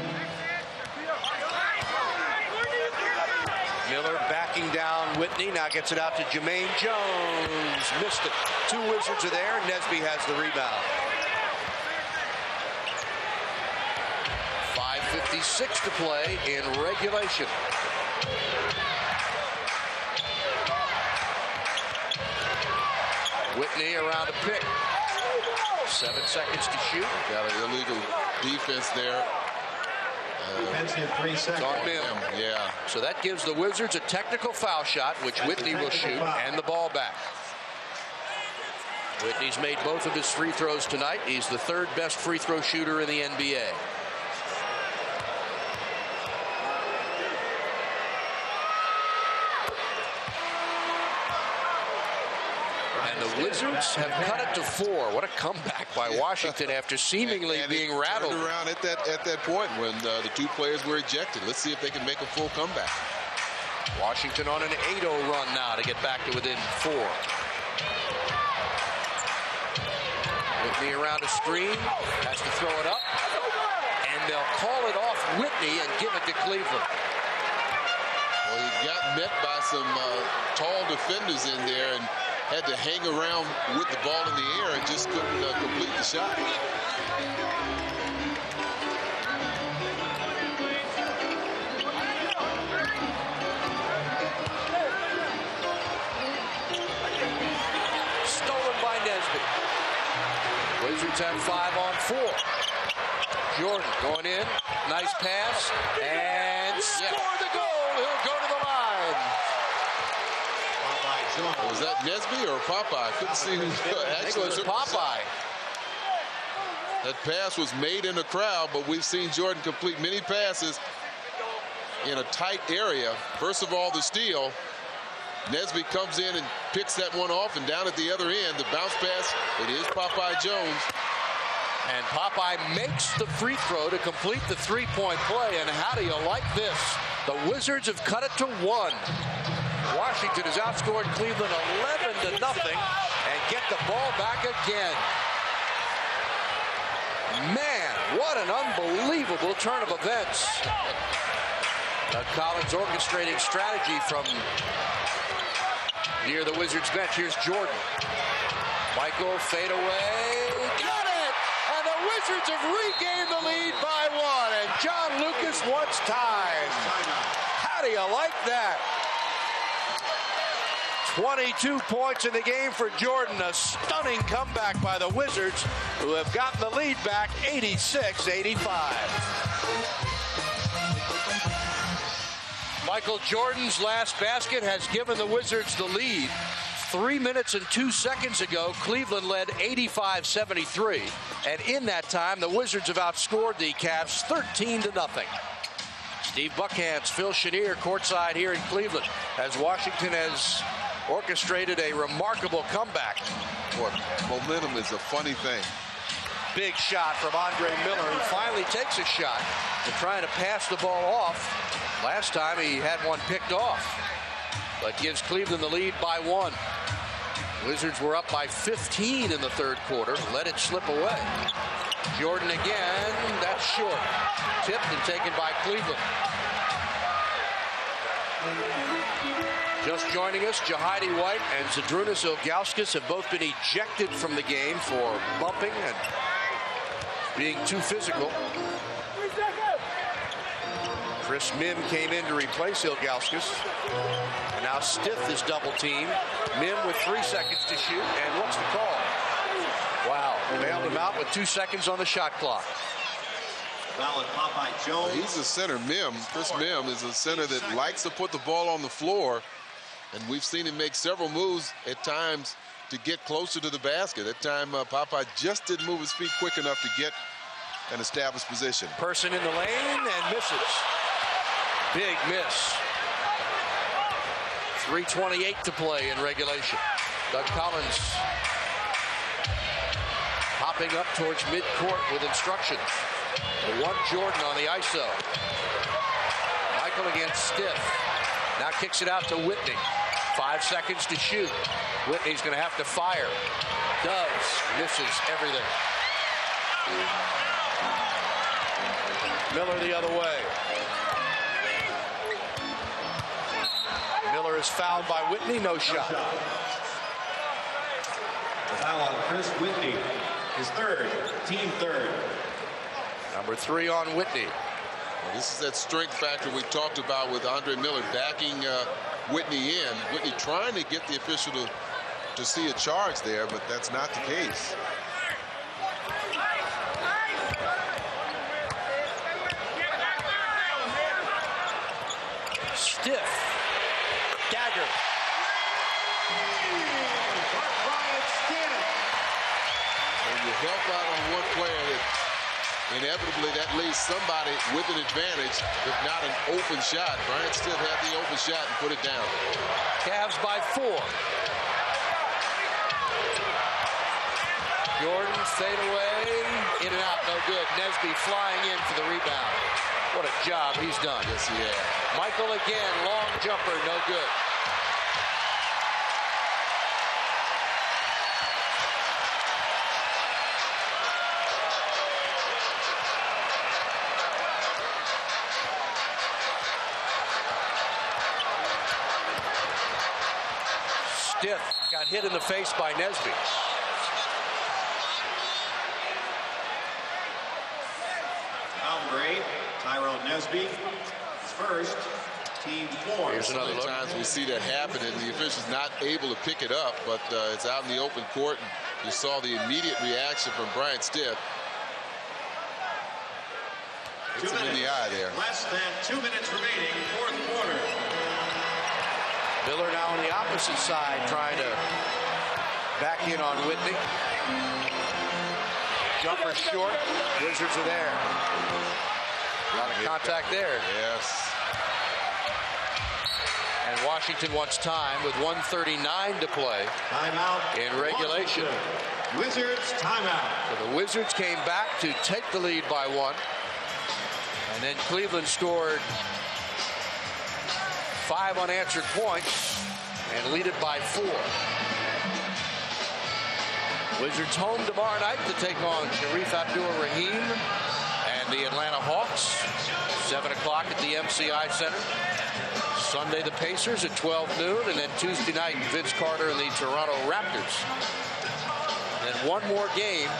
Miller backing down Whitney, now gets it out to Jermaine Jones. Missed it. 2 Wizards are there. Nesby has the rebound. 5:56 to play in regulation. Whitney around a pick. 7 seconds to shoot. Got an illegal defense there. Defensive 3 seconds. On Mihm. Yeah. So that gives the Wizards a technical foul shot, which Whitney will shoot, and the ball back. Whitney's made both of his free throws tonight. He's the 3rd best free throw shooter in the NBA. The Wizards have cut it to 4. What a comeback by Washington after seemingly being rattled. Turned around at that point when the 2 players were ejected. Let's see if they can make a full comeback. Washington on an 8-0 run now to get back to within 4. Whitney around a screen, has to throw it up, and they'll call it off Whitney and give it to Cleveland. Well, he got met by some tall defenders in there and had to hang around with the ball in the air and just couldn't complete the shot. Stolen by Nesby. Wizards have 5 on 4. Jordan going in, nice pass, and score the goal. He'll go to the line. Was that Nesby or Popeye? I couldn't see who. I think it was Popeye. That pass was made in the crowd, but we've seen Jordan complete many passes in a tight area. First of all, the steal. Nesby comes in and picks that one off, and down at the other end, the bounce pass, it is Popeye Jones. And Popeye makes the free throw to complete the 3-point play. And how do you like this? The Wizards have cut it to 1. Washington has outscored Cleveland 11-0 and get the ball back again. Man, what an unbelievable turn of events. Collins orchestrating strategy from near the Wizards bench. Here's Jordan. Michael, fadeaway. Got it! And the Wizards have regained the lead by 1. And John Lucas wants time. How do you like that? 22 points in the game for Jordan. A stunning comeback by the Wizards, who have gotten the lead back 86-85. Michael Jordan's last basket has given the Wizards the lead. 3 minutes and 2 seconds ago, Cleveland led 85-73. And in that time, the Wizards have outscored the Cavs 13-0. Steve Buckhantz, Phil Chenier courtside here in Cleveland as Washington has orchestrated a remarkable comeback. Boy, momentum is a funny thing. Big shot from Andre Miller, who finally takes a shot and trying to pass the ball off. Last time he had one picked off, but gives Cleveland the lead by 1. Wizards were up by 15 in the third quarter. Let it slip away. Jordan again, that's short. Tipped and taken by Cleveland. Just joining us, Jahidi White and Zydrunas Ilgauskas have both been ejected from the game for bumping and being too physical. Chris Mihm came in to replace Ilgauskas. And now Stiff is double teamed. Mihm with 3 seconds to shoot. And what's the call? Wow, bailed him out with 2 seconds on the shot clock. Foul Popeye Jones. He's a center, Mihm. Chris Mihm is a center that likes to put the ball on the floor. And we've seen him make several moves at times to get closer to the basket. That time, Popeye just didn't move his feet quick enough to get an established position. Person in the lane and misses. Big miss. 3:28 to play in regulation. Doug Collins hopping up towards midcourt with instructions. The one Jordan on the ISO. Michael against Stiff. Now kicks it out to Whitney. 5 seconds to shoot. Whitney's going to have to fire. Does. Misses everything. Miller the other way. Miller is fouled by Whitney. No shot. The foul on Chris Whitney. His third. Team third. Number 3 on Whitney. Well, this is that strength factor we talked about with Andre Miller backing Whitney in. Whitney trying to get the official to see a charge there, but that's not the case. Stiff. Dagger. When you help out on one player, that inevitably that leaves somebody with an advantage, if not an open shot. Bryant Stiff had the open shot and put it down. Cavs by 4. Jordan fadeaway. In and out, no good. Nesby flying in for the rebound. What a job he's done. Yes, he has. Michael again, long jumper, no good. Stiff got hit in the face by Nesby. Foul grade. Tyronn Nesby. His first. Team 4. Here's another look. Sometimes we see that happen and the official's not able to pick it up, but it's out in the open court. And you saw the immediate reaction from Bryant Stiff. Hits him in the eye there. Less than 2 minutes remaining, fourth quarter. Miller now on the opposite side trying to back in on Whitney. Jumper short. Wizards are there. A lot of contact there. Yes. And Washington wants time with 1:39 to play. Timeout in regulation. Wizards timeout. So the Wizards came back to take the lead by 1. And then Cleveland scored 5 unanswered points and lead it by 4. Wizards home tomorrow night to take on Sharif Abdul-Rahim and the Atlanta Hawks. 7 o'clock at the MCI Center. Sunday the Pacers at 12 noon, and then Tuesday night Vince Carter and the Toronto Raptors. And then one more game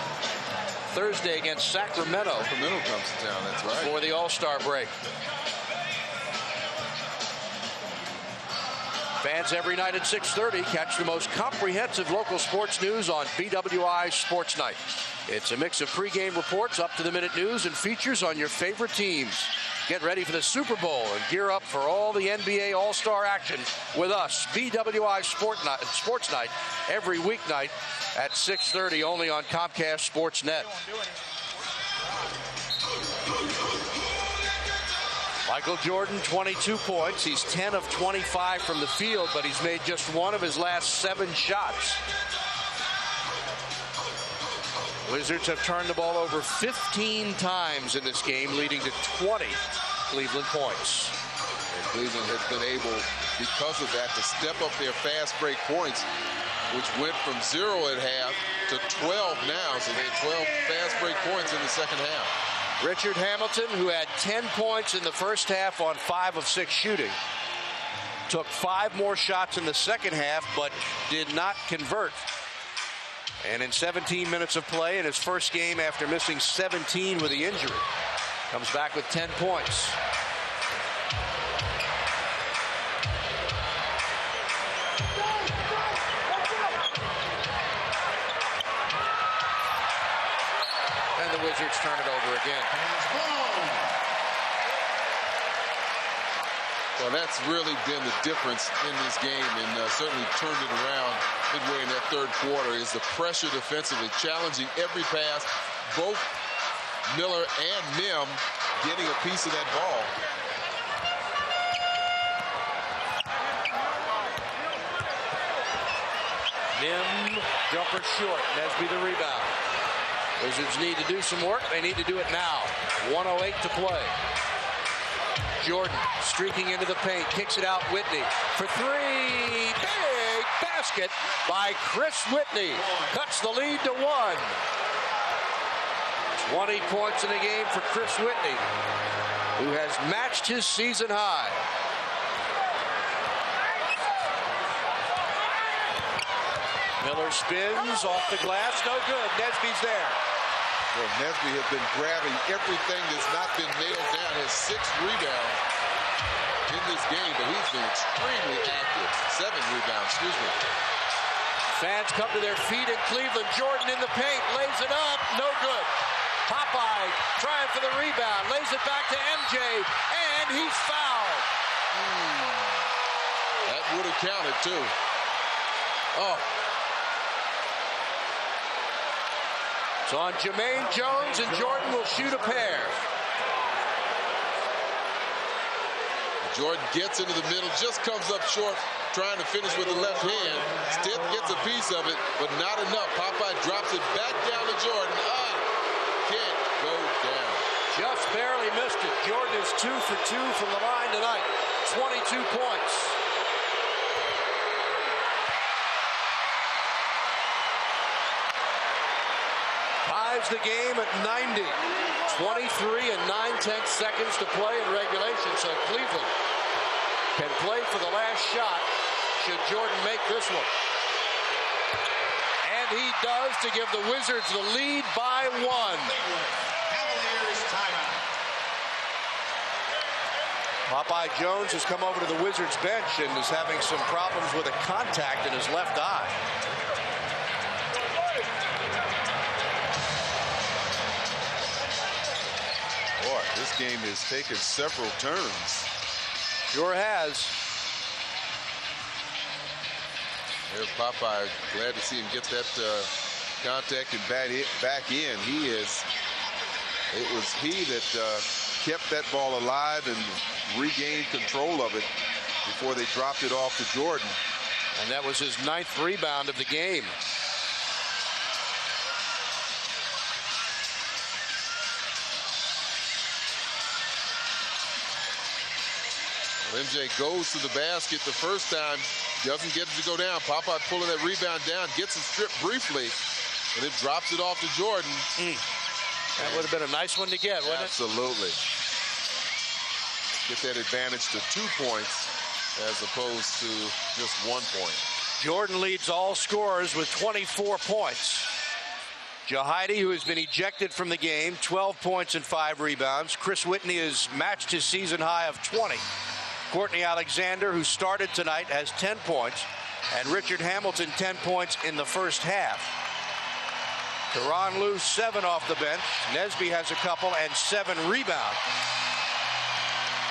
Thursday against Sacramento. Sacramento comes to town, that's right. For the All-Star break. Fans every night at 6:30 catch the most comprehensive local sports news on BWI Sports Night. It's a mix of pregame reports, up-to-the-minute news, and features on your favorite teams. Get ready for the Super Bowl and gear up for all the NBA All-Star action with us. BWI Sports Night every weeknight at 6:30 only on Comcast Sports Net. Michael Jordan, 22 points. He's 10 of 25 from the field, but he's made just 1 of his last 7 shots. Wizards have turned the ball over 15 times in this game, leading to 20 Cleveland points. And Cleveland has been able, because of that, to step up their fast break points, which went from 0 at half to 12 now. So they had 12 fast break points in the second half. Richard Hamilton, who had 10 points in the first half on 5 of 6 shooting, took 5 more shots in the second half, but did not convert. And in 17 minutes of play in his first game after missing 17 with the injury, comes back with 10 points. And the Wizards turn it over again. Well, that's really been the difference in this game, and certainly turned it around midway in that third quarter, is the pressure defensively, challenging every pass. Both Miller and Mihm getting a piece of that ball. Mihm, jumper short. Nesby the rebound. Wizards need to do some work. They need to do it now. 1:08 to play. Jordan streaking into the paint, kicks it out. Whitney for 3. Big basket by Chris Whitney. Cuts the lead to 1. 20 points in the game for Chris Whitney, who has matched his season high. Miller spins off the glass, no good. Nesby's there. Well, Nesby has been grabbing everything that's not been nailed down. Has 6 rebounds in this game, but he's been extremely active. 7 rebounds, excuse me. Fans come to their feet in Cleveland. Jordan in the paint, lays it up, no good. Popeye trying for the rebound, lays it back to MJ, and he's fouled. That would have counted, too. Oh. It's on Jermaine Jones, and Jordan will shoot a pair. Jordan gets into the middle, just comes up short, trying to finish with the left hand. Still gets a piece of it, but not enough. Popeye drops it back down to Jordan. Can't go down. Just barely missed it. Jordan is 2 for 2 from the line tonight. 22 points. Ties the game at 90. 23 and 9/10 seconds to play in regulation. So Cleveland can play for the last shot should Jordan make this one. And he does, to give the Wizards the lead by 1. Cavaliers timeout. Popeye Jones has come over to the Wizards bench and is having some problems with a contact in his left eye. Boy, this game has taken several turns. Sure has. There's Popeye. Glad to see him get that contact and back in. It was he that kept that ball alive and regained control of it before they dropped it off to Jordan. And that was his 9th rebound of the game. Well, MJ goes to the basket the first time, doesn't get it to go down. Popeye pulling that rebound down, gets it stripped briefly, and then drops it off to Jordan. That would have been a nice one to get, wouldn't it? Absolutely. Get that advantage to 2 points as opposed to just 1 point. Jordan leads all scorers with 24 points. Jahidi, who has been ejected from the game, 12 points and 5 rebounds. Chris Whitney has matched his season high of 20. Courtney Alexander, who started tonight, has 10 points. And Richard Hamilton, 10 points in the first half. Tyronn Lue, 7 off the bench. Nesby has a couple and 7 rebounds.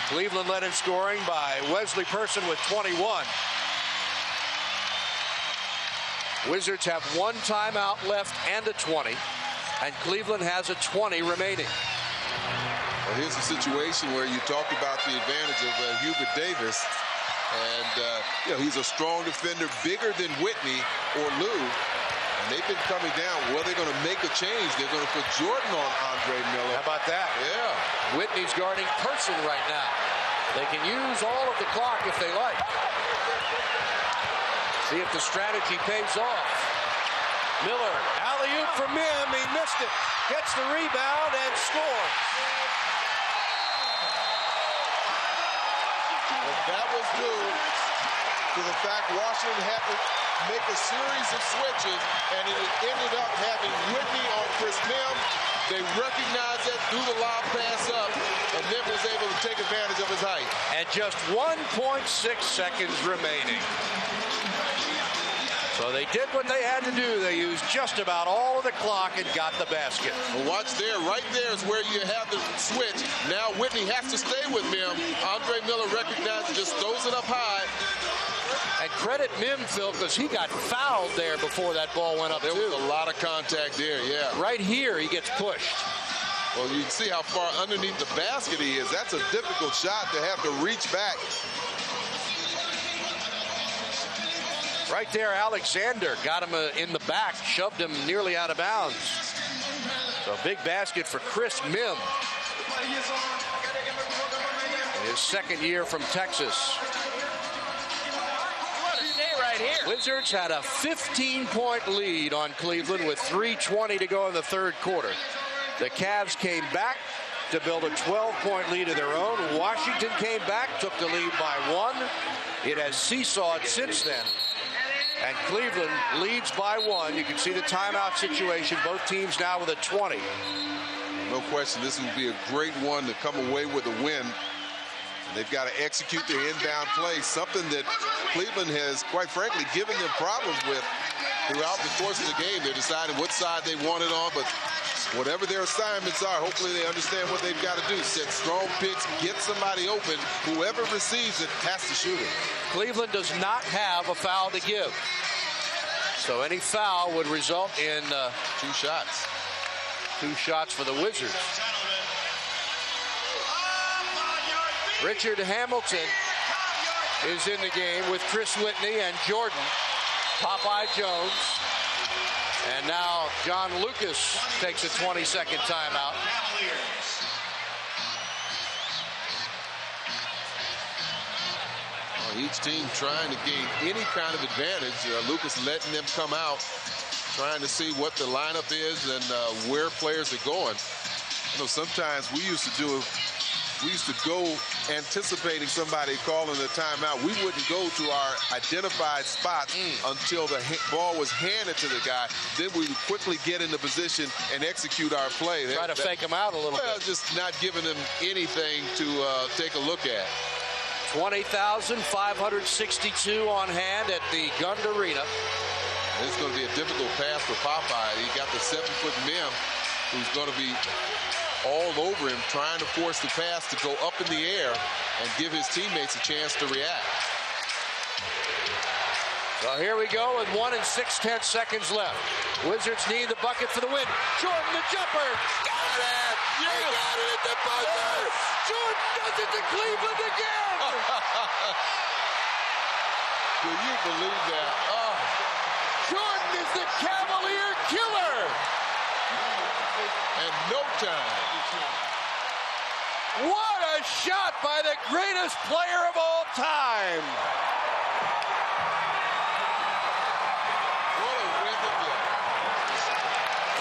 Cleveland led in scoring by Wesley Person with 21. Wizards have 1 timeout left and a 20, and Cleveland has a 20 remaining. Well, here's a situation where you talked about the advantage of Hubert Davis, and he's a strong defender, bigger than Whitney or Lue, and they've been coming down. Well, they're going to make a change. They're going to put Jordan on Andre Miller. How about that? Yeah. Whitney's guarding Person right now. They can use all of the clock if they like. See if the strategy pays off. Miller, alley-oop for Mihm. He missed it. Gets the rebound and scores. Well, that was Lue to the fact Washington had to make a series of switches, and it ended up having Whitney on Chris Mihm. They recognized that, threw the lob pass up, and Mihm was able to take advantage of his height. And just 1.6 seconds remaining. So they did what they had to do. They used just about all of the clock and got the basket. Well, watch there. Right there is where you have the switch. Now Whitney has to stay with Mihm. Andre Miller recognized, just throws it up high. And credit Mihm, Phil, because he got fouled there before that ball went up, There was a lot of contact there, yeah. Right here, he gets pushed. Well, you can see how far underneath the basket he is. That's a difficult shot to have to reach back. Right there, Alexander got him in the back, shoved him nearly out of bounds. So big basket for Chris Mihm. His second year from Texas. Wizards had a 15-point lead on Cleveland with 3:20 to go in the third quarter. The Cavs came back to build a 12-point lead of their own. Washington came back, took the lead by 1. It has seesawed since then. And Cleveland leads by 1. You can see the timeout situation. Both teams now with a 20. No question, this will be a great one to come away with a win. They've got to execute their inbound play, something that Cleveland has, quite frankly, given them problems with throughout the course of the game. They're deciding what side they want it on, but whatever their assignments are, hopefully they understand what they've got to do. Set strong picks, get somebody open. Whoever receives it has to shoot it. Cleveland does not have a foul to give. So any foul would result in 2 shots. 2 shots for the Wizards. Richard Hamilton is in the game with Chris Whitney and Jordan, Popeye Jones. And now John Lucas takes a 20-second timeout. Well, each team trying to gain any kind of advantage. Lucas letting them come out, trying to see what the lineup is and where players are going. You know, sometimes we used to go anticipating somebody calling a timeout. We wouldn't go to our identified spots until the ball was handed to the guy. Then we would quickly get into position and execute our play. Try to fake them out a little bit. Just not giving them anything to take a look at. 20,562 on hand at the Gund Arena. It's going to be a difficult pass for Popeye. He got the 7-foot Mihm, who's going to be all over him, trying to force the pass to go up in the air and give his teammates a chance to react. So here we go with 1 and 6/10 seconds left. Wizards need the bucket for the win. Jordan, the jumper. Got it! He got it at the buzzer! Jordan does it to Cleveland again! Do you believe that? Oh. Jordan is the Cavalier killer! And no time. What a shot by the greatest player of all time! What a win to get.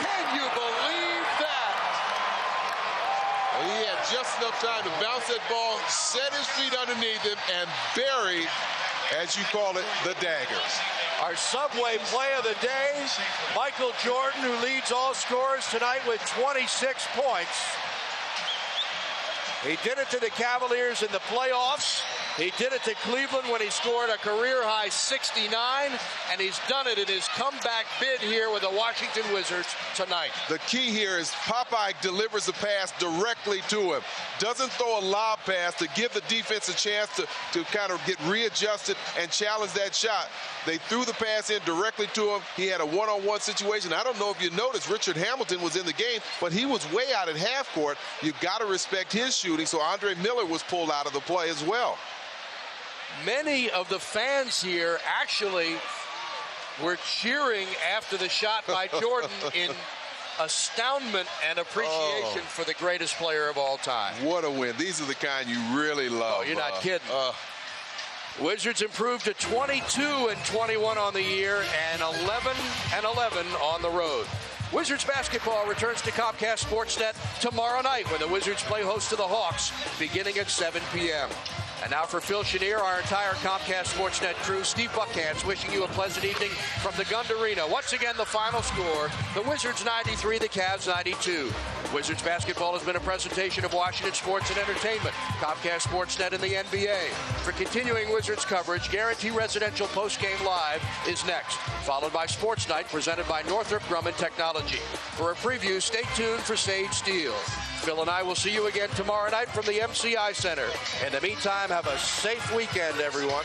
Can you believe that? Well, he had just enough time to bounce that ball, set his feet underneath him, and bury, as you call it, the daggers. Our Subway play of the day, Michael Jordan, who leads all scorers tonight with 26 points. He did it to the Cavaliers in the playoffs. He did it to Cleveland when he scored a career-high 69, and he's done it in his comeback bid here with the Washington Wizards tonight. The key here is Popeye delivers a pass directly to him. Doesn't throw a lob pass to give the defense a chance to kind of get readjusted and challenge that shot. They threw the pass in directly to him. He had a one-on-one situation. I don't know if you noticed, Richard Hamilton was in the game, but he was way out at half court. You've got to respect his shooting, so Andre Miller was pulled out of the play as well. Many of the fans here actually were cheering after the shot by Jordan in astoundment and appreciation for the greatest player of all time. What a win. These are the kind you really love. Oh, you're not kidding. Wizards improved to 22-21 on the year and 11-11 on the road. Wizards basketball returns to Comcast Sportsnet tomorrow night when the Wizards play host to the Hawks beginning at 7 p.m. And now for Phil Chenier, our entire Comcast Sportsnet crew, Steve Buckhantz wishing you a pleasant evening from the Gund Arena. Once again, the final score, the Wizards 93, the Cavs 92. Wizards basketball has been a presentation of Washington Sports and Entertainment, Comcast Sportsnet, and the NBA. For continuing Wizards coverage, Guarantee Residential Postgame Live is next, followed by Sports Night presented by Northrop Grumman Technology. For a preview, stay tuned for Sage Steel. Phil and I will see you again tomorrow night from the MCI Center. In the meantime, have a safe weekend, everyone.